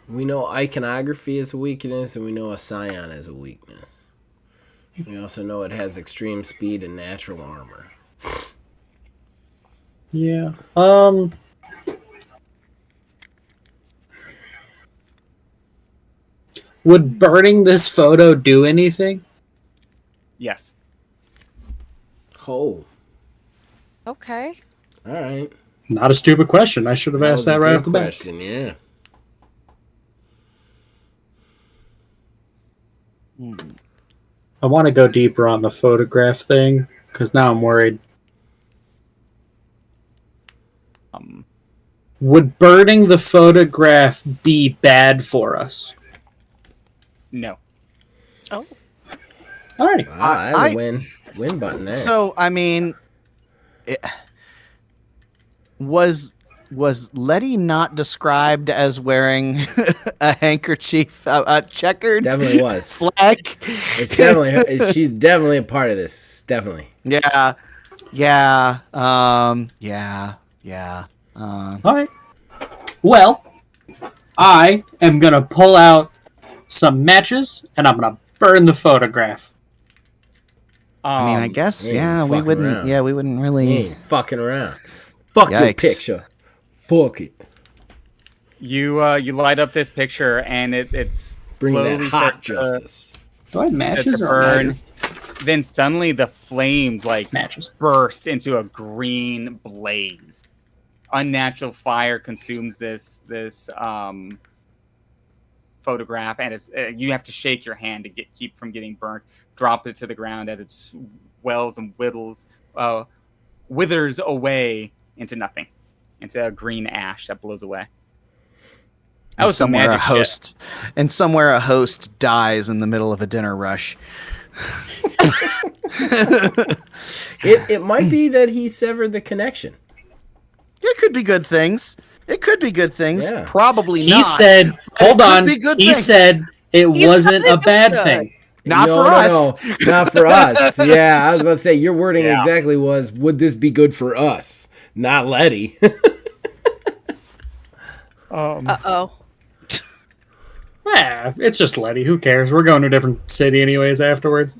We know iconography is a weakness, and we know a scion is a weakness. We also know it has extreme speed and natural armor. Yeah. Would burning this photo do anything? Yes. Oh. Okay. All right. Not a stupid question. I should have asked that right off the bat. Question, yeah. I want to go deeper on the photograph thing because now I'm worried. Would burning the photograph be bad for us? No. Oh. Alrighty. Wow, that's a win button there. So, I mean, was Letty not described as wearing a handkerchief, a checkered definitely was flag? It's definitely she's definitely a part of this. Definitely. Yeah. All right. Well, I am gonna pull out some matches and I'm gonna burn the photograph. I mean, I guess we wouldn't. Around. Yeah, we wouldn't really. You ain't fucking around. Fuck your picture. Fuck it. You light up this picture and it's bring slowly that hot starts justice. Do I have matches or burn? Then suddenly the flames matches burst into a green blaze. Unnatural fire consumes this photograph, and you have to shake your hand to keep from getting burnt. Drop it to the ground as it swells and withers away into nothing. into a green ash that blows away. That And was some somewhere a magic shit. host, and somewhere a host dies in the middle of a dinner rush. It might be that he severed the connection. It could be good things. It could be good things. Yeah. Probably He not. said, hold on. be good He things. said it He's wasn't not a bad good. thing. Not No, for no, us. no, not for us. Yeah, I was about to say your wording Yeah. exactly was, "Would this be good for us?" Not Letty. Uh-oh. Yeah, it's just Letty. Who cares? We're going to a different city anyways afterwards.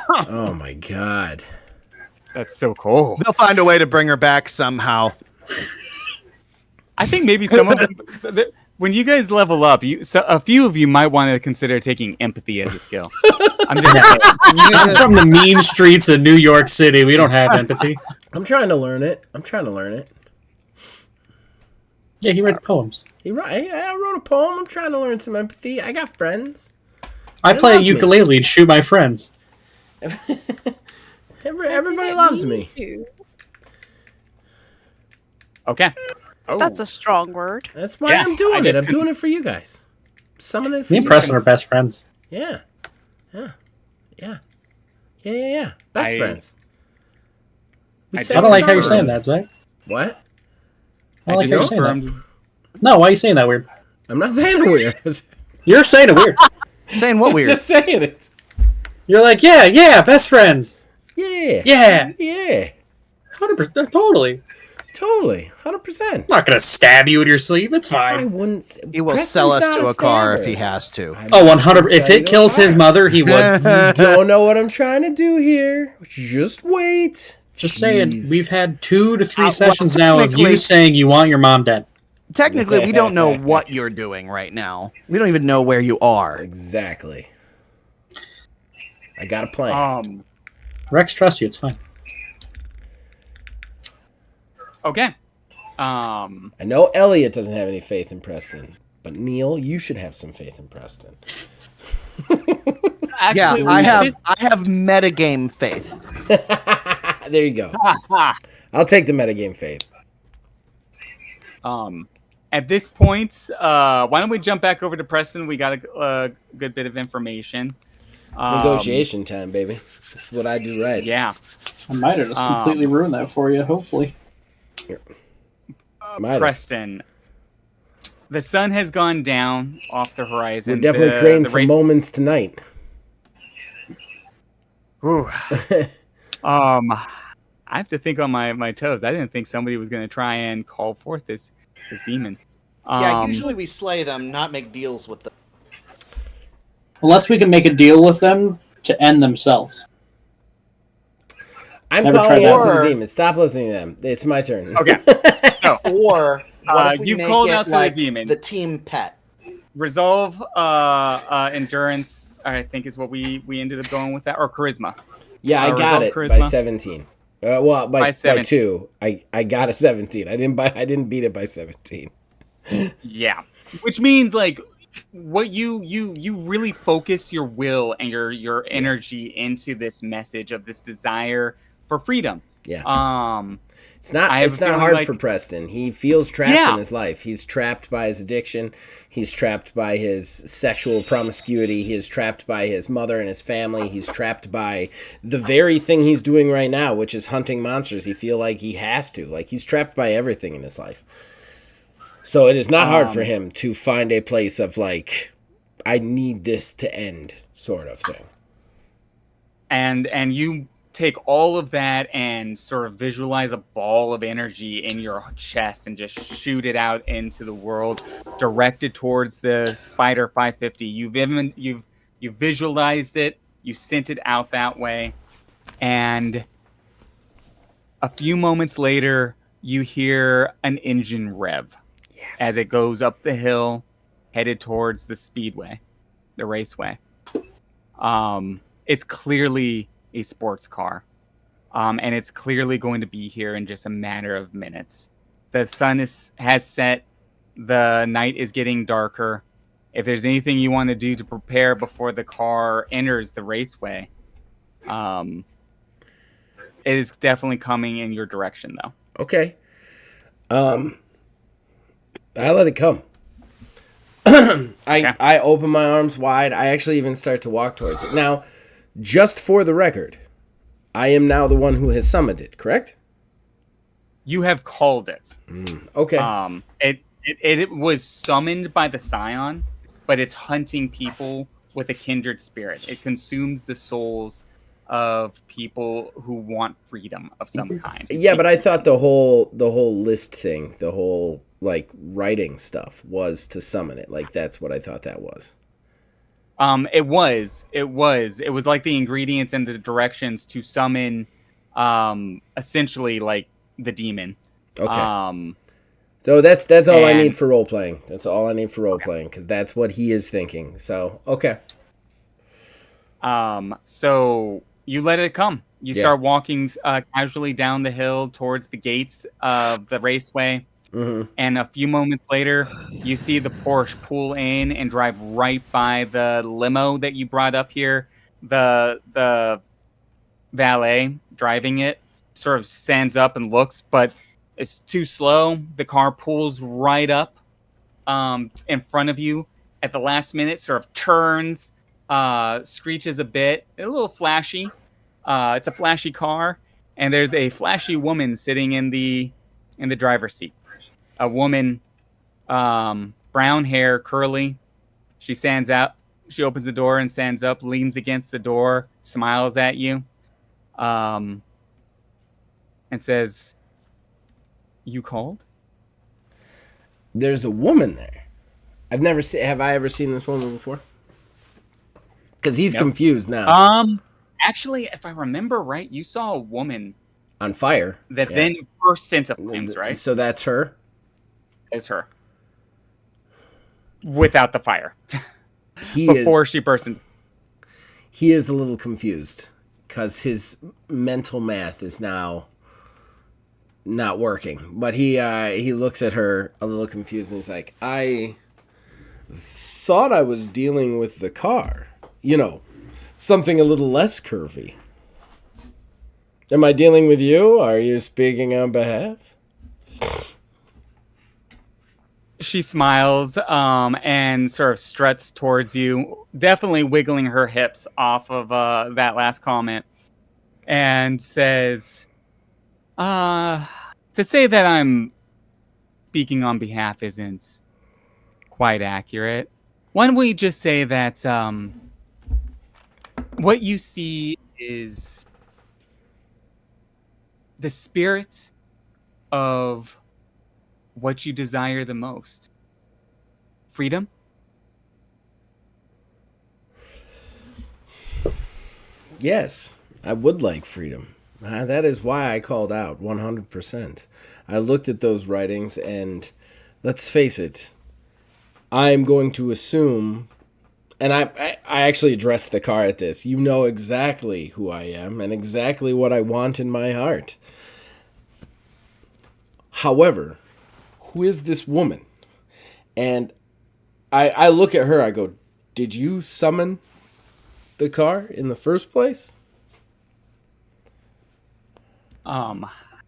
Oh my god. That's so cool. They'll find a way to bring her back somehow. I think maybe some of them, when you guys level up, a few of you might want to consider taking empathy as a skill. I'm just I'm from the mean streets of New York City. We don't have empathy. I'm trying to learn it. Yeah, he writes poems. I wrote a poem. I'm trying to learn some empathy. I got friends. I play love me. ukulele and shoot my friends. Everybody loves me. okay. Oh, That's a strong word. That's why Yeah, I'm doing I it. just I'm doing it for you guys. Summoning it for Me and you Preston are guys. best friends. Yeah. Best I- friends. We I sang I don't a like how song you're saying together. that, Zach. What? I don't like just how you're saying that. confirmed. No, why are you saying that weird? I'm not saying it weird. You're saying it weird. Saying what weird? Just saying it. You're like, yeah, best friends. Yeah. Yeah, Yeah. 100%, totally. Totally. 100%. I'm not gonna stab you in your sleep. It's I fine. wouldn't. He will Preston's sell us not to a car if stabber. he has to. Oh, 100. If Sell you it to a kills his car. mother, he would. You don't know what I'm trying to do here. Just wait. Just saying, Jeez. we've had 2 to 3 Well, sessions now of you technically- saying you want your mom dead. Technically, we don't know what you're doing right now. We don't even know where you are. Exactly. I got a plan. Rex trusts you. It's fine. Okay. I know Elliot doesn't have any faith in Preston, but Neil, you should have some faith in Preston. Actually, Yeah, I have metagame faith. There you go. I'll take the metagame faith. At this point, why don't we jump back over to Preston? We got a good bit of information. It's negotiation time, baby. This is what I do right. Yeah. I might have just completely ruined that for you. Hopefully. Might have. Preston, the sun has gone down off the horizon. We're definitely creating some moments tonight. Ooh. I have to think on my toes. I didn't think somebody was going to try and call forth this demon. Usually we slay them, not make deals with them. Unless we can make a deal with them to end themselves. I'm Never calling tried out that. to the demon. Stop listening to them. It's my turn. Okay. So, Or what if we you've make called it out to like the demon. the team pet? Resolve, endurance, I think is what we ended up going with that, or charisma. Yeah, I got it Charisma. by 17. Well, by 17. 2. I got a 17. I didn't beat it by 17. Yeah, which means like what you really focus your will and your energy into this message of this desire for freedom. Yeah. It's I not have it's a not feeling hard like- for Preston. He feels trapped Yeah. in his life. He's trapped by his addiction. He's trapped by his sexual promiscuity. He is trapped by his mother and his family. He's trapped by the very thing he's doing right now, which is hunting monsters. He feel like he has to. Like he's trapped by everything in his life. So it is not hard for him to find a place of like, I need this to end sort of thing. And you take all of that and sort of visualize a ball of energy in your chest and just shoot it out into the world, directed towards the Spider 550. You've visualized it, you sent it out that way, and a few moments later, you hear an engine rev as it goes up the hill, headed towards the speedway, the raceway. It's clearly a sports car. And it's clearly going to be here in just a matter of minutes. The sun has set. The night is getting darker. If there's anything you want to do to prepare before the car enters the raceway, it is definitely coming in your direction, though. Okay. I let it come. I open my arms wide. I actually even start to walk towards it. Now, just for the record, I am now the one who has summoned it, correct? You have called it. Okay. It was summoned by the Scion, but it's hunting people with a kindred spirit. It consumes the souls of people who want freedom of some kind. Yeah, but I thought the whole list thing, the whole like writing stuff was to summon it. Like that's what I thought that was. It was like the ingredients and the directions to summon essentially like the demon. Okay. So that's all I need for role playing. That's all I need for role playing because that's what he is thinking. So okay. So you let it come. You start walking casually down the hill towards the gates of the raceway. Mm-hmm. And a few moments later, you see the Porsche pull in and drive right by the limo that you brought up here. The valet driving it sort of stands up and looks, but it's too slow. The car pulls right up in front of you at the last minute, sort of turns, screeches a bit, a little flashy. It's a flashy car, and there's a flashy woman sitting in the driver's seat. A woman, brown hair, curly. She stands out. She opens the door and stands up, leans against the door, smiles at you, and says, "You called?" There's a woman there. Have I ever seen this woman before? Because he's confused now. Actually, if I remember right, you saw a woman on fire that then burst into flames, right? So that's her? It's her. Without the fire. She burst in. He is a little confused because his mental math is now not working. But he looks at her a little confused and he's like, I thought I was dealing with the car. You know, something a little less curvy. Am I dealing with you? Are you speaking on behalf? She smiles and sort of struts towards you, definitely wiggling her hips off of that last comment, and says, to say that I'm speaking on behalf isn't quite accurate. Why don't we just say that what you see is the spirit of what you desire the most. Freedom? Yes, I would like freedom. That is why I called out 100%. I looked at those writings and let's face it, I'm going to assume, and I actually addressed the car at this, you know exactly who I am and exactly what I want in my heart. However, who is this woman? And I look at her, I go, did you summon the car in the first place?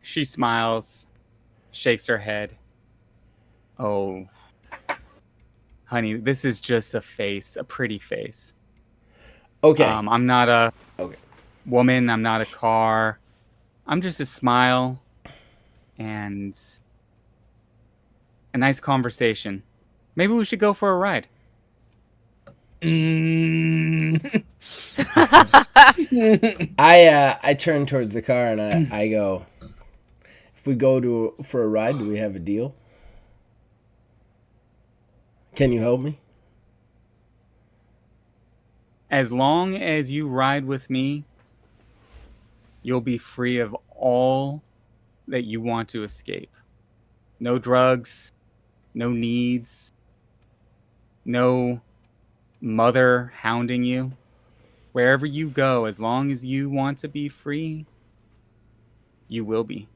She smiles, shakes her head. Oh, honey, this is just a face, a pretty face. Okay. I'm not a woman, I'm not a car. I'm just a smile and a nice conversation. Maybe we should go for a ride. I turn towards the car and I go, if we go for a ride, do we have a deal? Can you help me? As long as you ride with me, you'll be free of all that you want to escape. No drugs, no needs, no mother hounding you. Wherever you go, as long as you want to be free, you will be.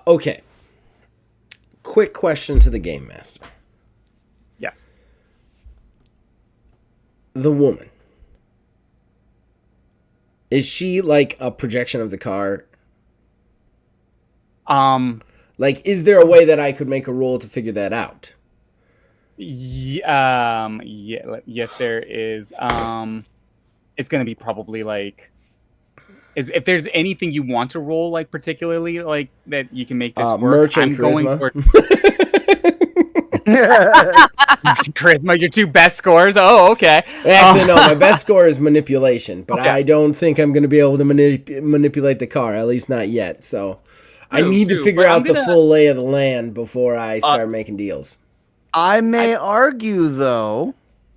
Okay. Quick question to the game master. Yes. The woman. Is she like a projection of the car? Like, is there a way that I could make a roll to figure that out? Yeah, yes, there is. It's gonna be probably like, if there's anything you want to roll, like particularly like that you can make this work. Merchant I'm charisma. going for charisma. Your 2 best scores. Oh, okay. Actually, no. My best score is manipulation, but Okay. I don't think I'm going to be able to manipulate the car. At least not yet. So I need to figure out the full lay of the land before I start making deals. I may argue, though,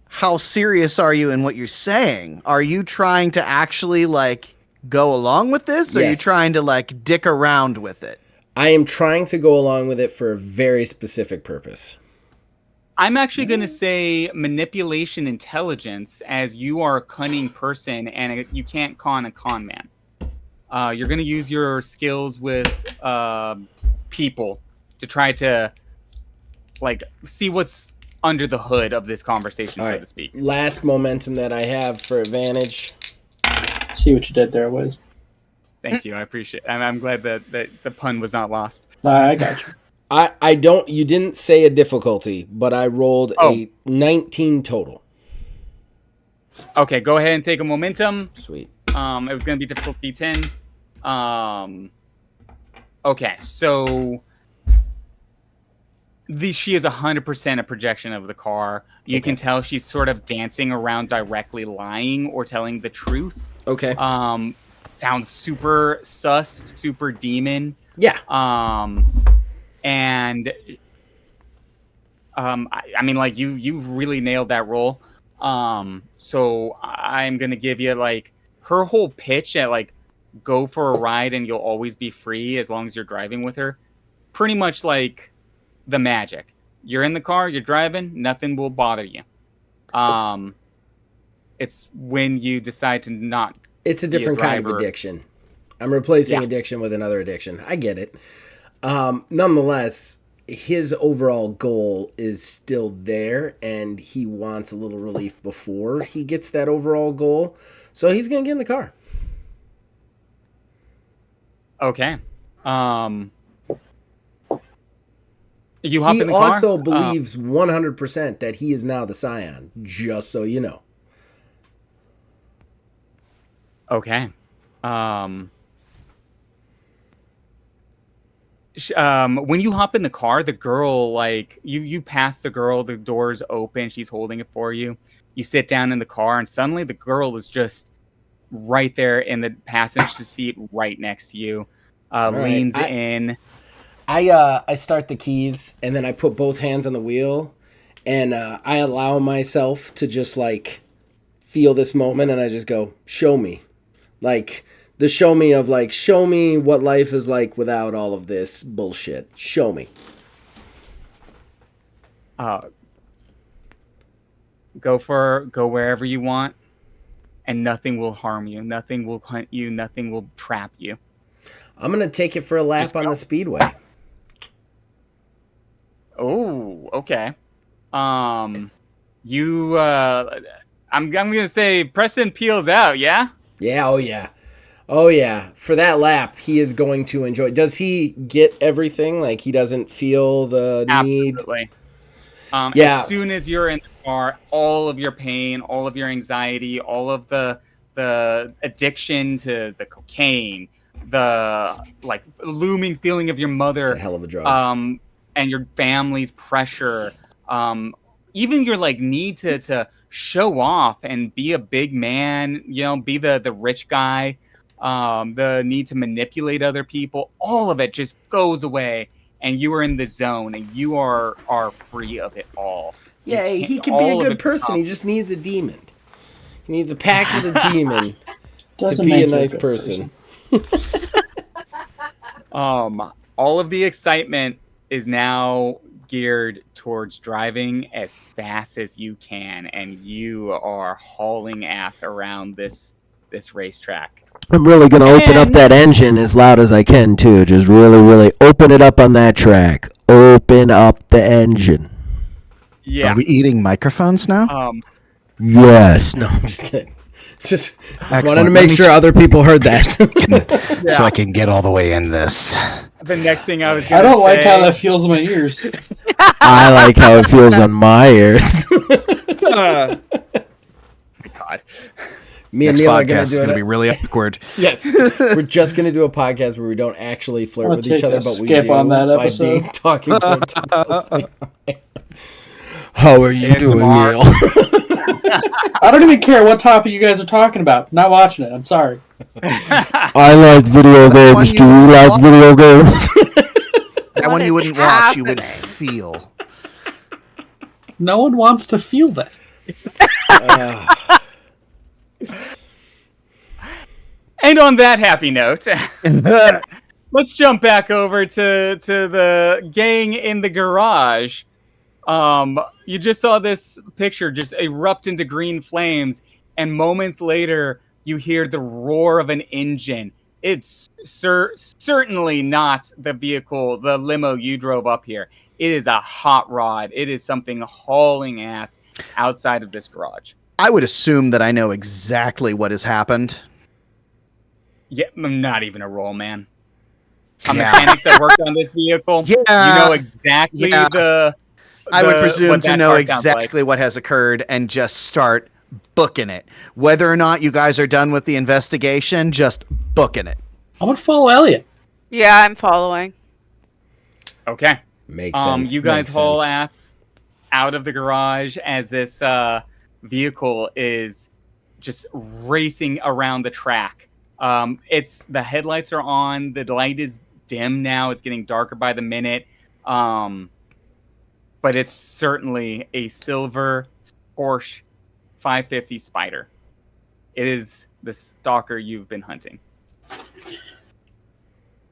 how serious are you in what you're saying? Are you trying to actually, like, go along with this? Or are you trying to, like, dick around with it? I am trying to go along with it for a very specific purpose. I'm actually going to say manipulation intelligence, as you are a cunning person and you can't con a con man. You're going to use your skills with people to try to like see what's under the hood of this conversation, so to speak. Last momentum that I have for advantage. See what you did there, Wiz. Thank you. I appreciate it. I'm glad that the pun was not lost. I got you. I don't. You didn't say a difficulty, but I rolled a 19 total. Okay, go ahead and take a momentum. Sweet. It was going to be difficulty 10. Okay, so she is 100% a projection of the car. You can tell she's sort of dancing around directly lying or telling the truth. Okay. Sounds super sus, super demon. Yeah. And I mean, like you've really nailed that role. So I'm gonna give you like her whole pitch at like go for a ride and you'll always be free as long as you're driving with her. Pretty much like the magic. You're in the car, you're driving, nothing will bother you. It's when you decide to not. It's a different kind of addiction. I'm replacing addiction with another addiction. I get it. Nonetheless, his overall goal is still there, and he wants a little relief before he gets that overall goal. So he's going to get in the car. Okay. You hop in the car? He also believes 100% that he is now the Scion, just so you know. Okay. When you hop in the car, the girl, like, you pass the girl, the door's open, she's holding it for you. You sit down in the car, and suddenly the girl is just right there in the passenger seat right next to you. Leans in. I start the keys, and then I put both hands on the wheel, and I allow myself to just, like, feel this moment, and I just go, show me. Like, the show me of, like, show me what life is like without all of this bullshit. Show me. Go wherever you want, and nothing will harm you. Nothing will hunt you. Nothing will trap you. I'm going to take it for a lap on the speedway. Oh, okay. I'm gonna say Preston peels out, yeah? Yeah, oh yeah. Oh yeah. For that lap, he is going to enjoy. Does he get everything? Like, he doesn't feel the need? Absolutely. As soon as you're in the car, all of your pain, all of your anxiety, all of the addiction to the cocaine, the like looming feeling of your mother, it's a hell of a drug. And your family's pressure, even your like need to show off and be a big man, you know, be the rich guy, the need to manipulate other people, all of it just goes away, and you are in the zone, and you are free of it all. Yeah, he can be a good person. He just needs a demon. He needs a pact with a demon to be a nice person. All of the excitement is now geared towards driving as fast as you can, and you are hauling ass around this racetrack. I'm really going to open up that engine as loud as I can, too. Just really, really open it up on that track. Open up the engine. Yeah. Are we eating microphones now? Yes. No, I'm just kidding. Just wanted to make sure other people heard that. So I can get all the way in this. The next thing I was gonna I don't like say- how that feels in my ears. I like how it feels on my ears. God. Me and Next Neil are podcast going is to do going to it. be really awkward. Yes, we're just going to do a podcast where we don't actually flirt I'll with each take other, a but we skip do on that by episode. being talking continuously. How are you doing, ASMR. Neil? I don't even care what topic you guys are talking about. Not watching it. I'm sorry. I like video games. Do you like video games? That What one is you wouldn't watch, you would happening? feel. No one wants to feel that. And on that happy note, let's jump back over to the gang in the garage. You just saw this picture just erupt into green flames, and moments later, you hear the roar of an engine. It's certainly not the vehicle, the limo you drove up here. It is a hot rod. It is something hauling ass outside of this garage. I would assume that I know exactly what has happened. Yeah, I'm not even a roll, man. Mechanics that worked on this vehicle. Yeah. You know exactly Yeah. I would presume what to that know car sounds like. exactly what has occurred and just start booking it. Whether or not you guys are done with the investigation, just booking it. I'm gonna follow Elliot. Yeah, I'm following. Okay. Makes sense. You guys makes haul sense. ass out of the garage as this vehicle is just racing around the track. It's the headlights are on. The light is dim now. It's getting darker by the minute. But it's certainly a silver Porsche 550 Spider. It is the stalker you've been hunting.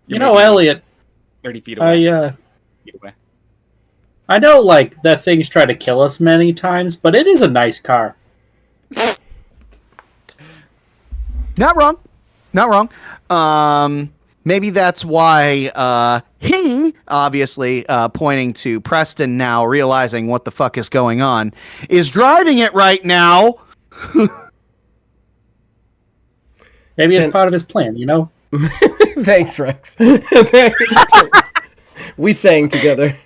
You know, Elliot, 30 feet away. Feet away. I know, like, that thing's tried to kill us many times, but it is a nice car. Not wrong. Not wrong. Maybe that's why he, obviously pointing to Preston now, realizing what the fuck is going on, is driving it right now. Maybe it's part of his plan, you know? Thanks, Rex. We sang together.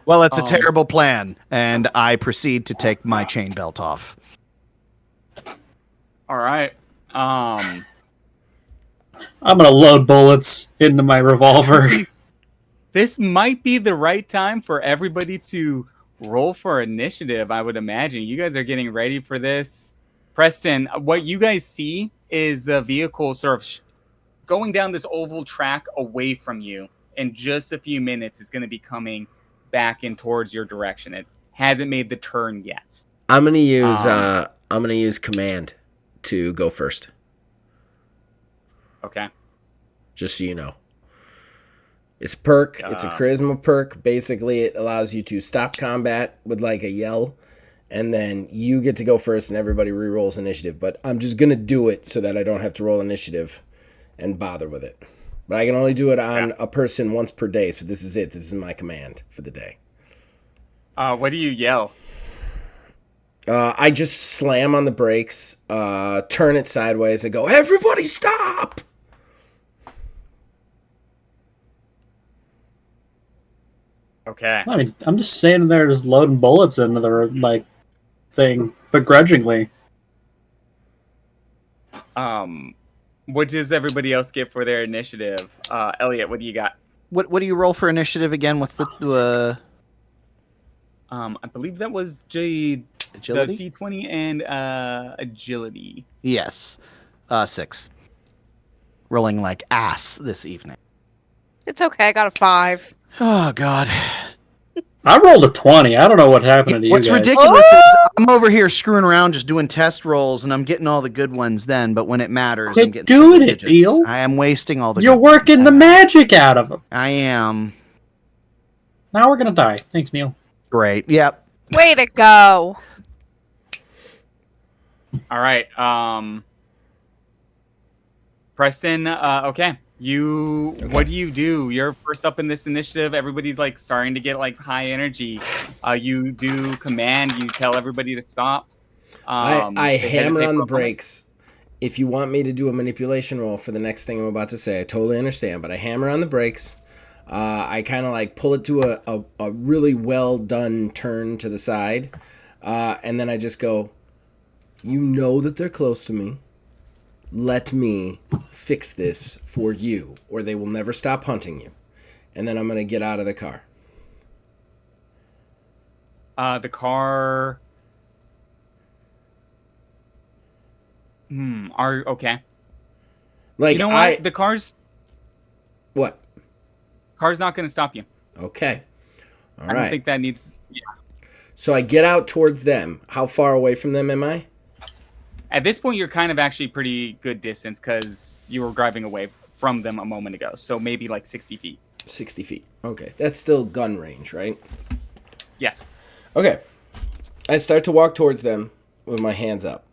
Well, it's a terrible plan, and I proceed to take my chain belt off. All right. I'm gonna load bullets into my revolver. This might be the right time for everybody to roll for initiative, I would imagine. You guys are getting ready for this. Preston, what you guys see is the vehicle sort of going down this oval track away from you. In just a few minutes, it's going to be coming back in towards your direction. It hasn't made the turn yet. I'm gonna use command to go first. Okay. Just so you know. It's a perk. It's a charisma perk. Basically, it allows you to stop combat with like a yell, and then you get to go first, and everybody re-rolls initiative. But I'm just gonna do it so that I don't have to roll initiative and bother with it. But I can only do it on a person once per day. So this is it. This is my command for the day. What do you yell? I just slam on the brakes, turn it sideways, and go, "Everybody stop!" Okay. I mean, I'm just standing there just loading bullets into the, like, thing, begrudgingly. What does everybody else get for their initiative? Elliot, what do you got? What do you roll for initiative again? What's the I believe that was the agility? D20 and agility. Yes, 6. Rolling like ass this evening. It's okay. I got a 5. Oh God. I rolled a 20. I don't know what happened to you What's guys. ridiculous is I'm over here screwing around just doing test rolls and I'm getting all the good ones then, but when it matters, Quit I'm getting doing single it, digits. Eel. I am wasting all the You're good ones. working the magic out of them. I am. Now we're gonna die. Thanks, Neil. Great. Yep. Way to go. All right. Preston, okay. What do you do? You're first up in this initiative. Everybody's like starting to get like high energy. You do command, you tell everybody to stop. I hammer on the brakes. If you want me to do a manipulation roll for the next thing I'm about to say, I totally understand, but I hammer on the brakes. I kind of like pull it to a really well done turn to the side. And then I just go, you know that they're close to me. Let me fix this for you, or they will never stop hunting you. And then I'm going to get out of the car. The car... okay. Like, you know what? The car's... What? Car's not going to stop you. Okay. All I right. don't think that needs... Yeah. So I get out towards them. How far away from them am I? At this point, you're kind of actually pretty good distance because you were driving away from them a moment ago. So maybe like 60 feet. 60 feet. Okay. That's still gun range, right? Yes. Okay. I start to walk towards them with my hands up.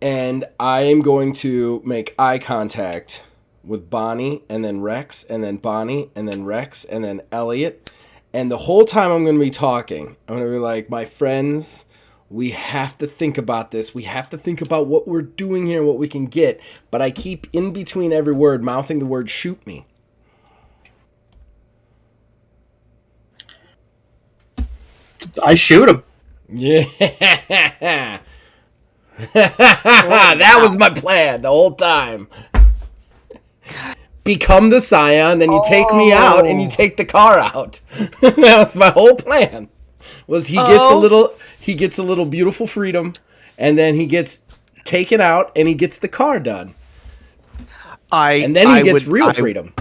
And I am going to make eye contact with Bonnie and then Rex and then Bonnie and then Rex and then Elliot. And the whole time I'm going to be talking, I'm going to be like, my friends, we have to think about this. We have to think about what we're doing here and what we can get. But I keep in between every word mouthing the word shoot me. I shoot him. Yeah. That was my plan the whole time. Become the Scion, then you take me out and you take the car out. That was my whole plan. Was he gets a little beautiful freedom, and then he gets taken out and he gets the car done. And then he gets real freedom.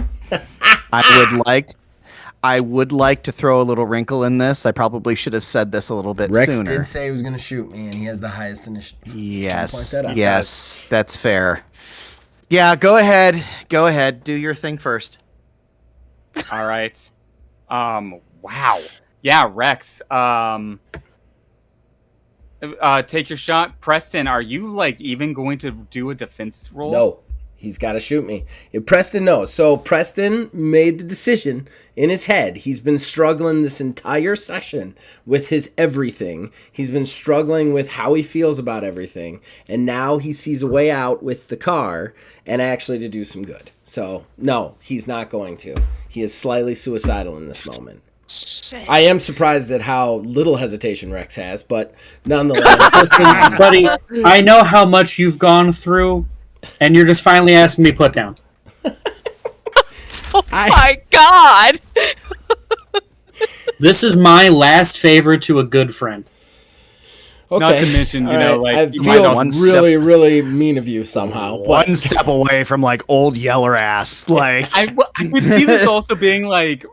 I would like to throw a little wrinkle in this. I probably should have said this a little bit Rex sooner. did say he was going to shoot me, and he has the highest initiative. Yes, that's fair. Yeah, go ahead. Go ahead. Do your thing first. All right. Wow. Yeah, Rex. Take your shot. Preston, are you like even going to do a defense roll? No. He's got to shoot me. If Preston knows. So Preston made the decision in his head. He's been struggling this entire session with his everything. He's been struggling with how he feels about everything. And now he sees a way out with the car and actually to do some good. So, no, he's not going to. He is slightly suicidal in this moment. Shit. I am surprised at how little hesitation Rex has, but nonetheless. Listen, buddy, I know how much you've gone through. And you're just finally asking me put down. Oh my god! This is my last favor to a good friend. Okay. Not to mention, it feels really mean of you somehow. One step away from like old yeller ass. Like I could see this also being like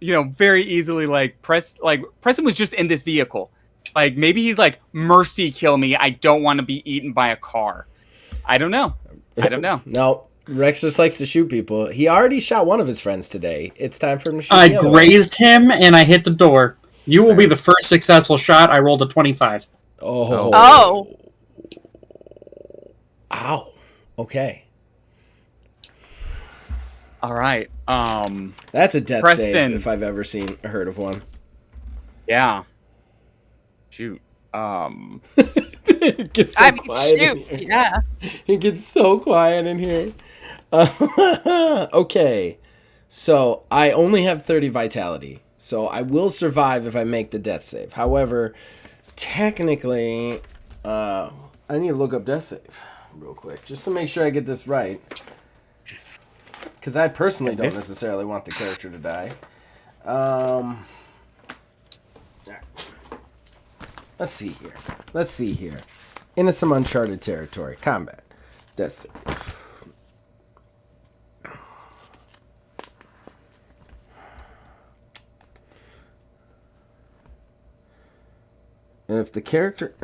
very easily Preston was just in this vehicle. Like maybe he's like, mercy kill me. I don't want to be eaten by a car. I don't know. No, Rex just likes to shoot people. He already shot one of his friends today. It's time for him to shoot I the other grazed him and I hit the door. You will be the first successful shot. I rolled a 25. Oh. Ow. Okay. All right. That's a death Preston. save if I've ever heard of one. Yeah. Shoot. It gets so quiet in here. Yeah. It gets so quiet in here. Okay. So I only have 30 vitality. So I will survive if I make the death save. However, technically, I need to look up death save real quick just to make sure I get this right. Because I personally don't necessarily want the character to die. Let's see here. Into some uncharted territory. Combat. Death save. If the character...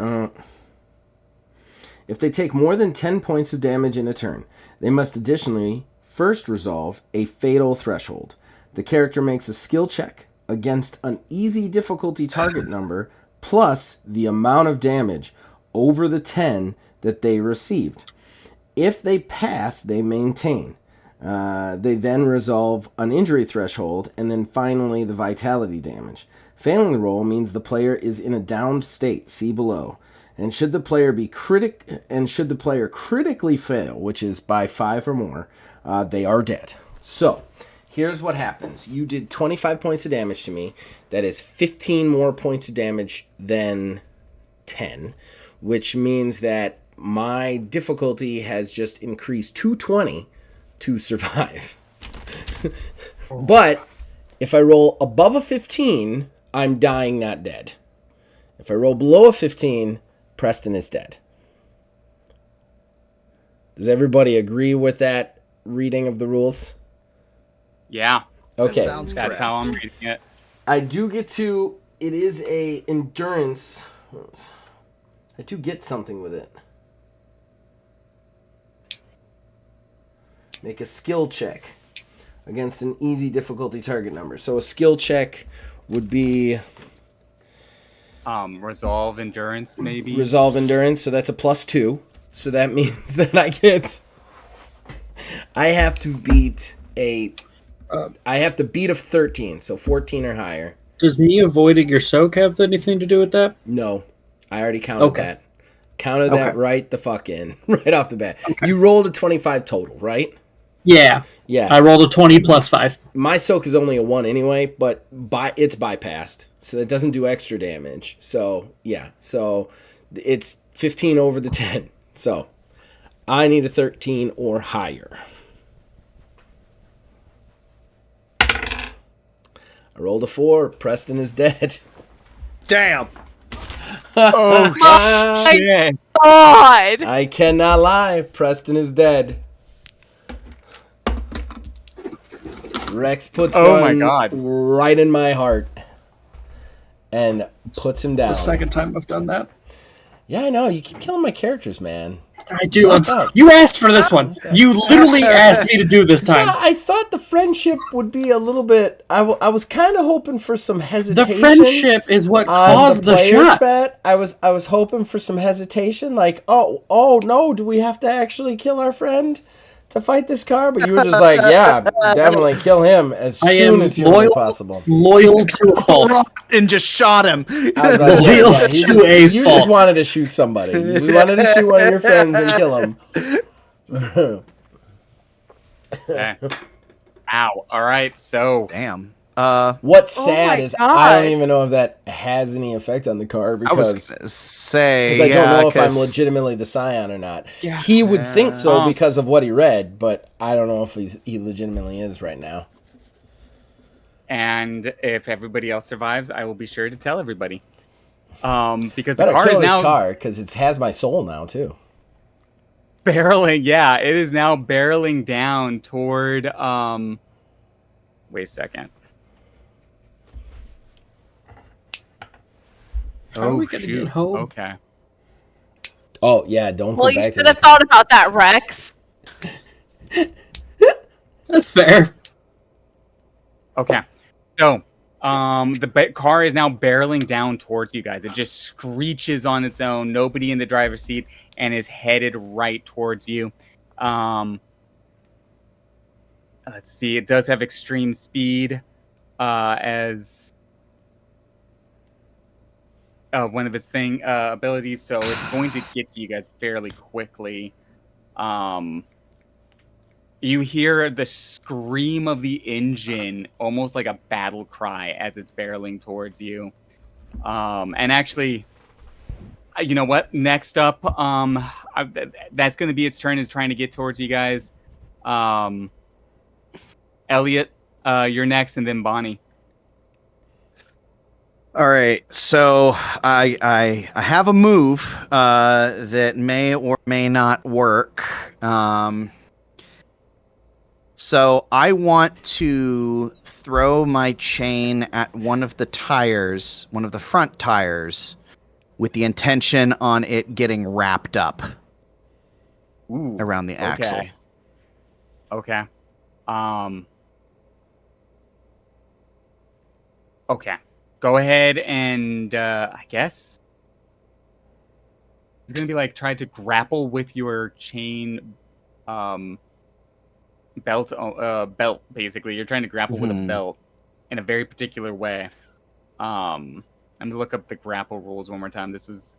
if they take more than 10 points of damage in a turn, they must additionally first resolve a fatal threshold. The character makes a skill check against an easy difficulty target number plus the amount of damage over the 10 that they received. If they pass, they maintain. They then resolve an injury threshold and then finally the vitality damage. Failing the roll means the player is in a downed state. See below. And should the player critically fail, which is by 5 or more, they are dead. So, here's what happens. You did 25 points of damage to me. That is 15 more points of damage than 10, which means that my difficulty has just increased to 20 to survive. But if I roll above a 15, I'm dying, not dead. If I roll below a 15, Preston is dead. Does everybody agree with that reading of the rules? Yeah. Okay. That's how I'm reading it. I do get to... It is a endurance... I do get something with it. Make a skill check against an easy difficulty target number. So a skill check would be... Resolve endurance, maybe. Resolve endurance, so that's a +2. So that means that I have to beat a 13, so 14 or higher. Does me avoiding your soak have anything to do with that? No, I already counted that. Counted that right the fuck in, right off the bat. Okay. You rolled a 25 total, right? Yeah. Yeah. I rolled a 20 plus 5. My soak is only a 1 anyway, but it's bypassed, so it doesn't do extra damage. So, yeah. So, it's 15 over the 10. So, I need a 13 or higher. I rolled a 4. Preston is dead. Damn. Oh, my God. I cannot lie. Preston is dead. Rex puts one right in my heart and puts him down. The second time I've done that. Yeah, I know. You keep killing my characters, man. I do. You asked for this one. You literally asked me to do this time. Yeah, I thought the friendship would be a little bit... I was kind of hoping for some hesitation. The friendship is what caused the shot. Bet. I was hoping for some hesitation, like, oh no, do we have to actually kill our friend to fight this car? But you were just like, yeah, definitely kill him as soon as humanly possible. Loyal to a fault. And just shot him. Loyal to a fault. You just wanted to shoot somebody. We wanted to shoot one of your friends and kill him. Okay. Ow. All right, so... Damn. What's sad is God. I don't even know if that has any effect on the car because I was gonna say, I don't know if I'm legitimately the Scion or not. Yeah. He would think so because of what he read, but I don't know if he legitimately is right now. And if everybody else survives, I will be sure to tell everybody. Because Better the car kill is this now car because it has my soul now too. barreling. Yeah, it is now barreling down toward. Wait a second. How are we gonna get home? Okay. Oh yeah, don't go Well, you back should to have thought about that, Rex. That's fair. Okay. So, the car is now barreling down towards you guys. It just screeches on its own. Nobody in the driver's seat, and is headed right towards you. Let's see. It does have extreme speed as one of its abilities, so it's going to get to you guys fairly quickly. You hear the scream of the engine, almost like a battle cry, as it's barreling towards you. And actually, you know what? Next up, that's going to be its turn, is trying to get towards you guys. Elliot, you're next, and then Bonnie. All right, so I have a move that may or may not work. So I want to throw my chain at one of the tires, one of the front tires, with the intention on it getting wrapped up around the axle. Okay. Okay. Go ahead and I guess it's gonna be like try to grapple with your chain belt. Belt basically. You're trying to grapple with a belt in a very particular way. I'm gonna look up the grapple rules one more time. This was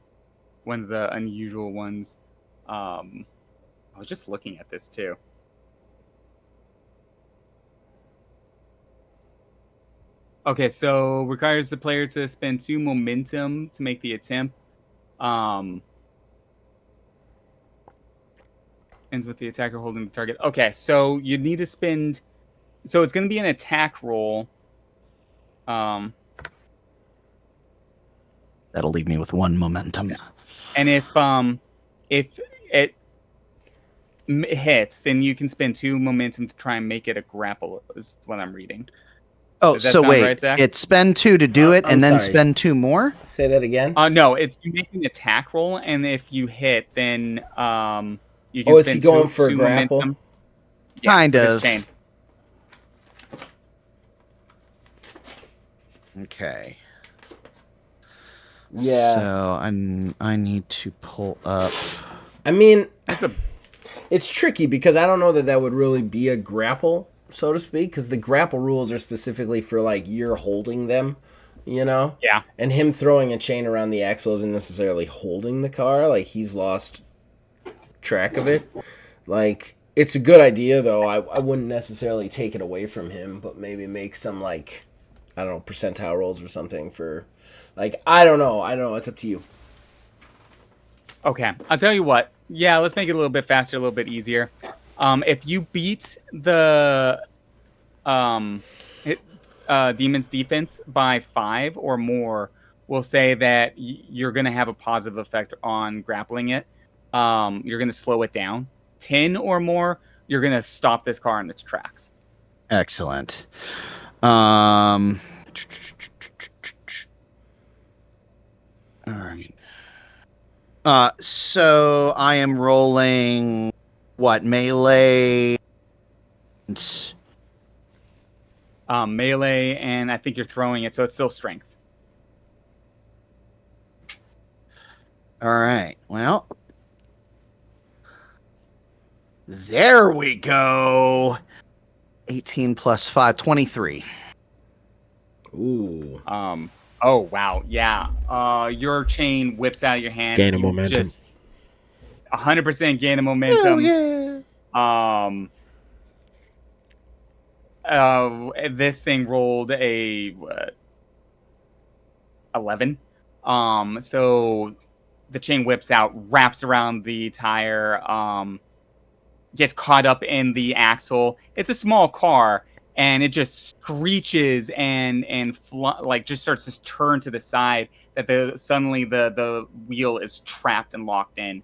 one of the unusual ones. I was just looking at this too. Okay, so requires the player to spend 2 momentum to make the attempt. Ends with the attacker holding the target. Okay, so you need to spend. So it's going to be an attack roll. That'll leave me with 1 momentum. And if it hits, then you can spend 2 momentum to try and make it a grapple. Is what I'm reading. Oh, Does that so sound wait, right, Zach? it's spend 2 to do it, I'm and then sorry. spend 2 more? Say that again. No, it's you make an attack roll, and if you hit, then you can Oh, is spend he going 2 for a grapple? momentum. Yeah, Kind this of. chain. Okay. Yeah. So I need to pull up. I mean, That's a it's tricky because I don't know that would really be a grapple, so to speak, because the grapple rules are specifically for, like, you're holding them, you know? yeah. And him throwing a chain around the axle isn't necessarily holding the car. Like, he's lost track of it. Like, it's a good idea, though. I wouldn't necessarily take it away from him, but maybe make some, like, I don't know, percentile rolls or something for, like, I don't know. It's up to you. Okay, I'll tell you what. Yeah, let's make it a little bit faster, a little bit easier. If you beat the demon's defense by 5 or more, we'll say that you're going to have a positive effect on grappling it. You're going to slow it down. 10 or more, you're going to stop this car in its tracks. Excellent. All right. So I am rolling what, melee? Melee, and I think you're throwing it, so it's still strength. All right. Well, there we go. 18 plus 5, 23. Ooh. Oh wow, yeah. Your chain whips out of your hand. Gain of You momentum. Just 100% gain of momentum. This thing rolled a 11. So the chain whips out, wraps around the tire, gets caught up in the axle. It's a small car, and it just screeches and like just starts to turn to the side. That suddenly the wheel is trapped and locked in.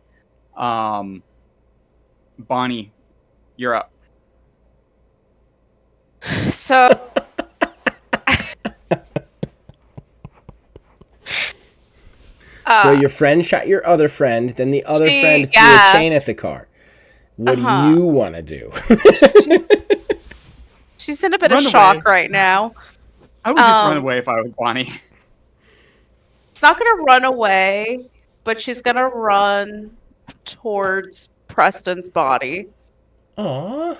Bonnie, you're up. So So your friend shot your other friend, then the other friend threw a yeah. chain at the car. What do you want to do? she's in a bit Run of shock away. right now. I would just run away if I was Bonnie. She's not gonna run away, but she's gonna run towards Preston's body. Aw.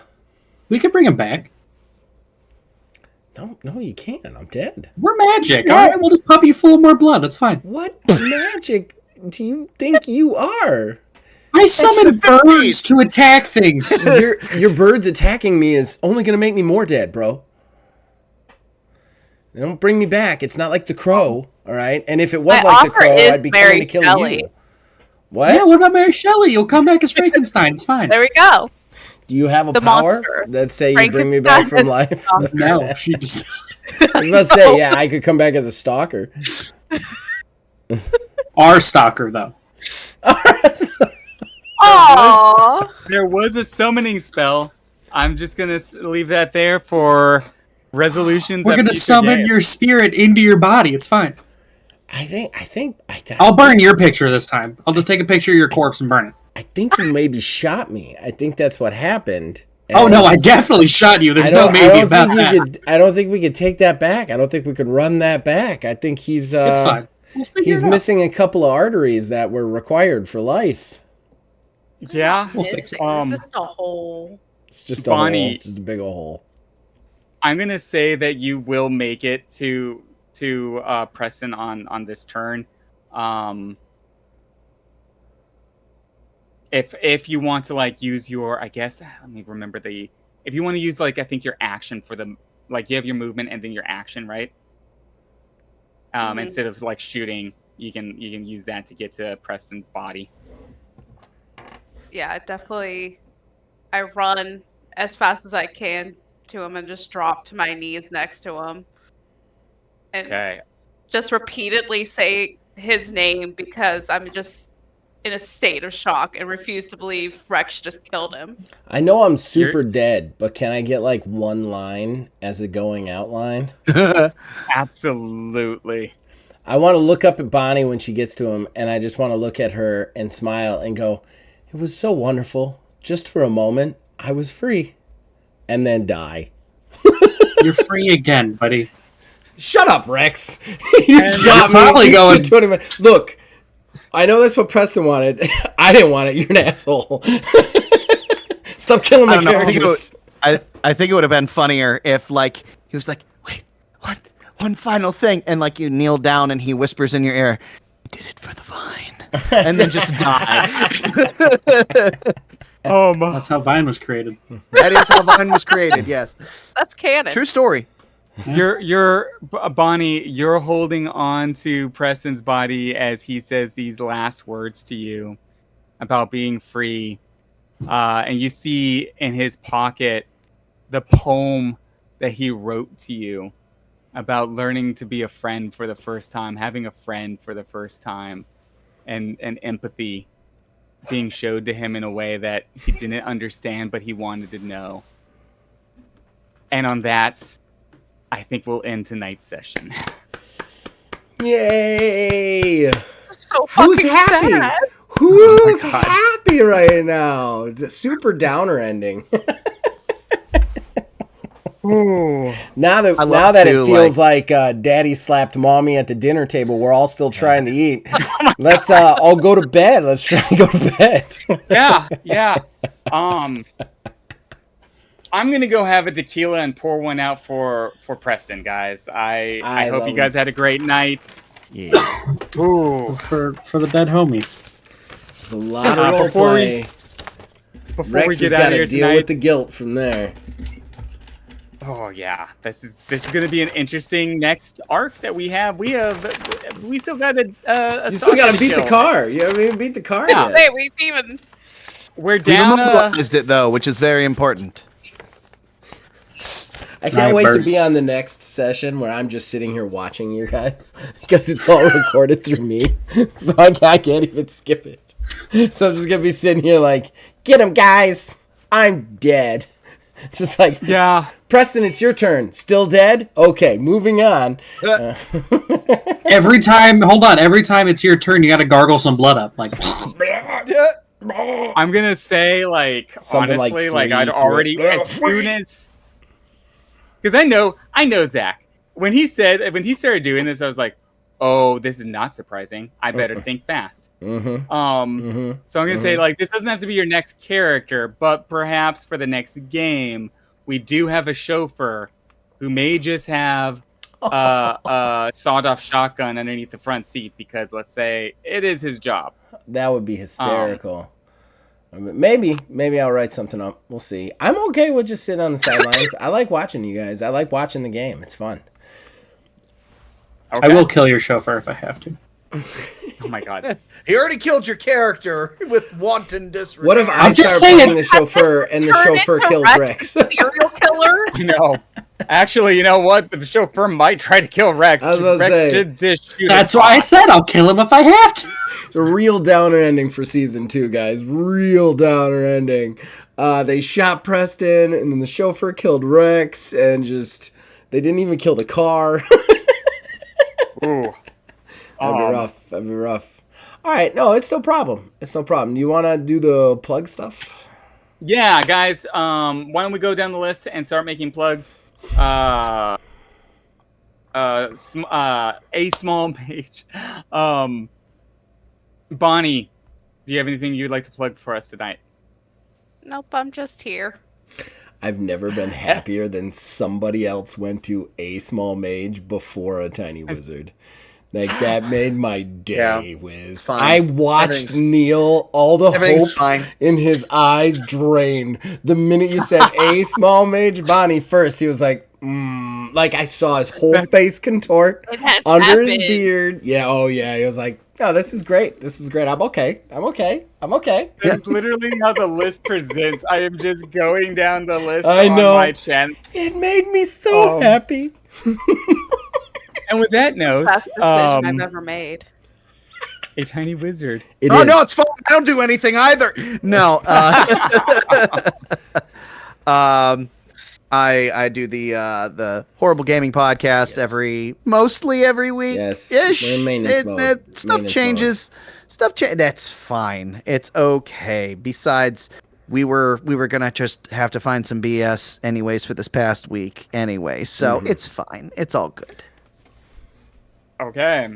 We can bring him back. No, you can't. I'm dead. We're magic. All right, we'll just pump you full of more blood. It's fine. What magic do you think you are? I summon birds to attack things. Your birds attacking me is only going to make me more dead, bro. They don't bring me back. It's not like the crow, all right? And if it was My like the offer crow, is I'd be Mary coming to kill Shelley. you. What? Yeah, what about Mary Shelley? You'll come back as Frankenstein. It's fine. There we go. Do you have a The power monster. that say you bring me back from life? No, she just. I was about to say, yeah, I could come back as a stalker. Our stalker, though. Aww. There was a summoning spell. I'm just gonna leave that there for resolutions. We're at gonna future summon games. your spirit into your body. It's fine. I'll I'll burn your picture this time. I'll just take a picture of your corpse and burn it. I think you maybe shot me. I think that's what happened. Oh no, I definitely shot you. There's no maybe about that. I don't think we could take that back. I don't think we could run that back. I think he's It's fine. We'll figure he's it out. missing a couple of arteries that were required for life. Yeah. We'll fix it. Just a hole. It's just a Bonnie. hole. It's just a big old hole. I'm gonna say that you will make it to to Preston on this turn. If you want to like use your, I guess, let me remember if you want to use like I think your action for the like you have your movement and then your action, right? Instead of like shooting, you can use that to get to Preston's body. Yeah, definitely. I run as fast as I can to him and just drop to my knees next to him. And just repeatedly say his name because I'm just in a state of shock and refuse to believe Rex just killed him. I know I'm super dead, but can I get like one line as a going out line? Absolutely. I want to look up at Bonnie when she gets to him, and I just want to look at her and smile and go, "It was so wonderful. Just for a moment, I was free." And then die. You're free again, buddy. Shut up, Rex. You shot me. Probably going 20 minutes. Look, I know that's what Preston wanted. I didn't want it. You're an asshole. Stop killing my characters. I think it would have been funnier if, like, he was like, "Wait, what? One final thing," and like you kneel down and he whispers in your ear, "I did it for the vine," and then just die. That's how Vine was created. That is how Vine was created. Yes, that's canon. True story. You're Bonnie. You're holding on to Preston's body as he says these last words to you about being free, and you see in his pocket the poem that he wrote to you about learning to be a friend for the first time, having a friend for the first time, and empathy being showed to him in a way that he didn't understand, but he wanted to know. And on that, I think we'll end tonight's session. Yay! So Who's fucking happy? sad. Who's happy right now? It's a super downer ending. Now that it feels like Daddy slapped Mommy at the dinner table, we're all still trying to eat. Let's all go to bed. Let's try and go to bed. Yeah. I'm gonna go have a tequila and pour one out for Preston, guys. I hope you guys had a great night. Yeah. Ooh, for the dead homies. There's a lot of role play. Before Rex we get has out got of here to deal tonight, with the guilt from there. oh yeah, this is gonna be an interesting next arc that we have. We still got a You still got to beat the car. You haven't even beat the car yet. Hey, we've even. We're down. We mobilized it though, which is very important. I can't wait to be on the next session where I'm just sitting here watching you guys because it's all recorded through me, so I can't even skip it. So I'm just gonna be sitting here like, "Get him, guys! I'm dead." It's just like, Yeah. Preston, it's your turn. Still dead? Okay, moving on. Every time it's your turn, you got to gargle some blood up. Like, I'm gonna say, like, Something like honestly, like free I'd through already it. as soon as, because I know Zach when he started doing this, I was like, oh, this is not surprising. I better think fast. Mm-hmm. So I'm gonna say, like, this doesn't have to be your next character, but perhaps for the next game, we do have a chauffeur who may just have a sawed-off shotgun underneath the front seat because, let's say, it is his job. That would be hysterical. Maybe I'll write something up. We'll see. I'm okay with just sitting on the sidelines. I like watching you guys. I like watching the game. It's fun. Okay. I will kill your chauffeur if I have to. Oh my god. He already killed your character with wanton disregard. What if I start playing the chauffeur and the chauffeur kills Rex? Serial killer? No. Actually, you know what? The chauffeur might try to kill Rex. I was about to Rex say. did shoot That's a why I bot. said I'll kill him if I have to. It's a real downer ending for season 2, guys. Real downer ending. They shot Preston, and then the chauffeur killed Rex, and they didn't even kill the car. Ooh. That'd be rough. All right, no, it's no problem. Do you want to do the plug stuff? Yeah, guys. Why don't we go down the list and start making plugs? A small page. Bonnie, do you have anything you'd like to plug for us tonight? Nope, I'm just here. I've never been happier than somebody else went to a small mage before a tiny wizard. Like, that made my day, Wiz. I watched Neil, all the hope in his eyes drain. The minute you said a small mage Bonnie first, he was like, like I saw his whole face contort under his beard. Yeah, oh yeah. He was like, oh, this is great. This is great. I'm okay. That's literally how the list presents. I am just going down the list I know. on my channel. It made me so happy. And with that note, best decision I've ever made. A tiny wizard. No, it's fine. I don't do anything either. No. I do the Horrible Gaming podcast mostly every week. Yes. Ish. Maintenance mode. Stuff changes. That's fine. It's okay. Besides, we were gonna just have to find some BS anyways for this past week anyway, so it's fine. It's all good. Okay.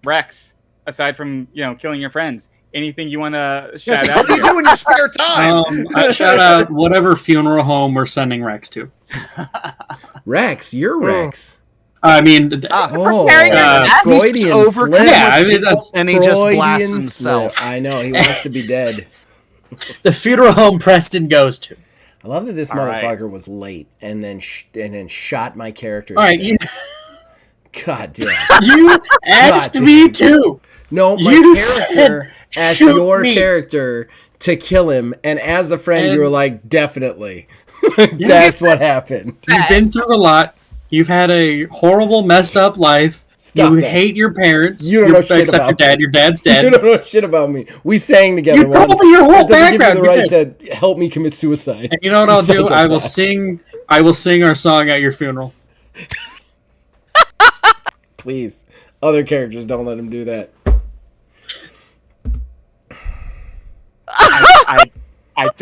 Rex, aside from killing your friends, anything you want to shout out? What do you do in your spare time? I shout out whatever funeral home we're sending Rex to. Rex, you're Rex. I mean, Freudian slip. Yeah, I mean, and he just blasts himself. I know, he wants to be dead. The funeral home Preston goes to. I love that this motherfucker was late and then shot my character. All right, God damn. You asked me to. No, my character asked your character to kill him, and as a friend, you were like, definitely. That's what happened. You've been through a lot. You've had a horrible, messed up life. You hate your parents. You don't know shit about your dad. Your dad's dead. You don't know shit about me. We sang together once. You told me your whole background. Give you the right to help me commit suicide. And you know what I'll do? I will sing our song at your funeral. Please. Other characters, don't let him do that. I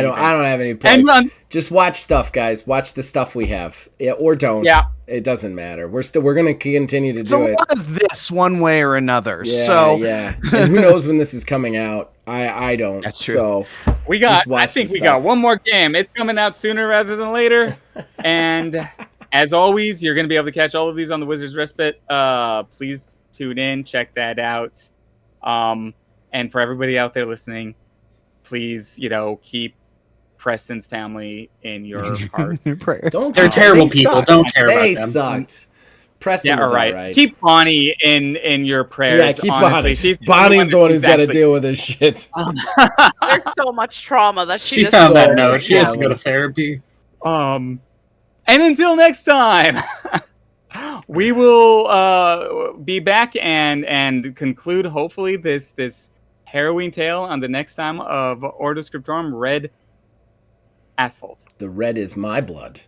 don't have any plans. Just watch stuff, guys. Watch the stuff we have. Yeah, or don't. Yeah. It doesn't matter. We're going to continue to do it. It's a lot of this one way or another. Yeah. And who knows when this is coming out? I don't. That's true. So I think we got one more game. It's coming out sooner rather than later. And as always, you're going to be able to catch all of these on the Wizard's Respite. Please tune in, check that out. And for everybody out there listening, please, keep Preston's family in your hearts. They're terrible people. Don't care about them. They sucked. Preston was all right. Keep Bonnie in your prayers. Yeah, keep honestly. Bonnie's the one who's got to deal with this shit. There's so much trauma that she found that note. She has to go to therapy. And until next time, we will be back and conclude hopefully this harrowing tale on the next time of Ordo Scriptorium Red Asphalt. The red is my blood.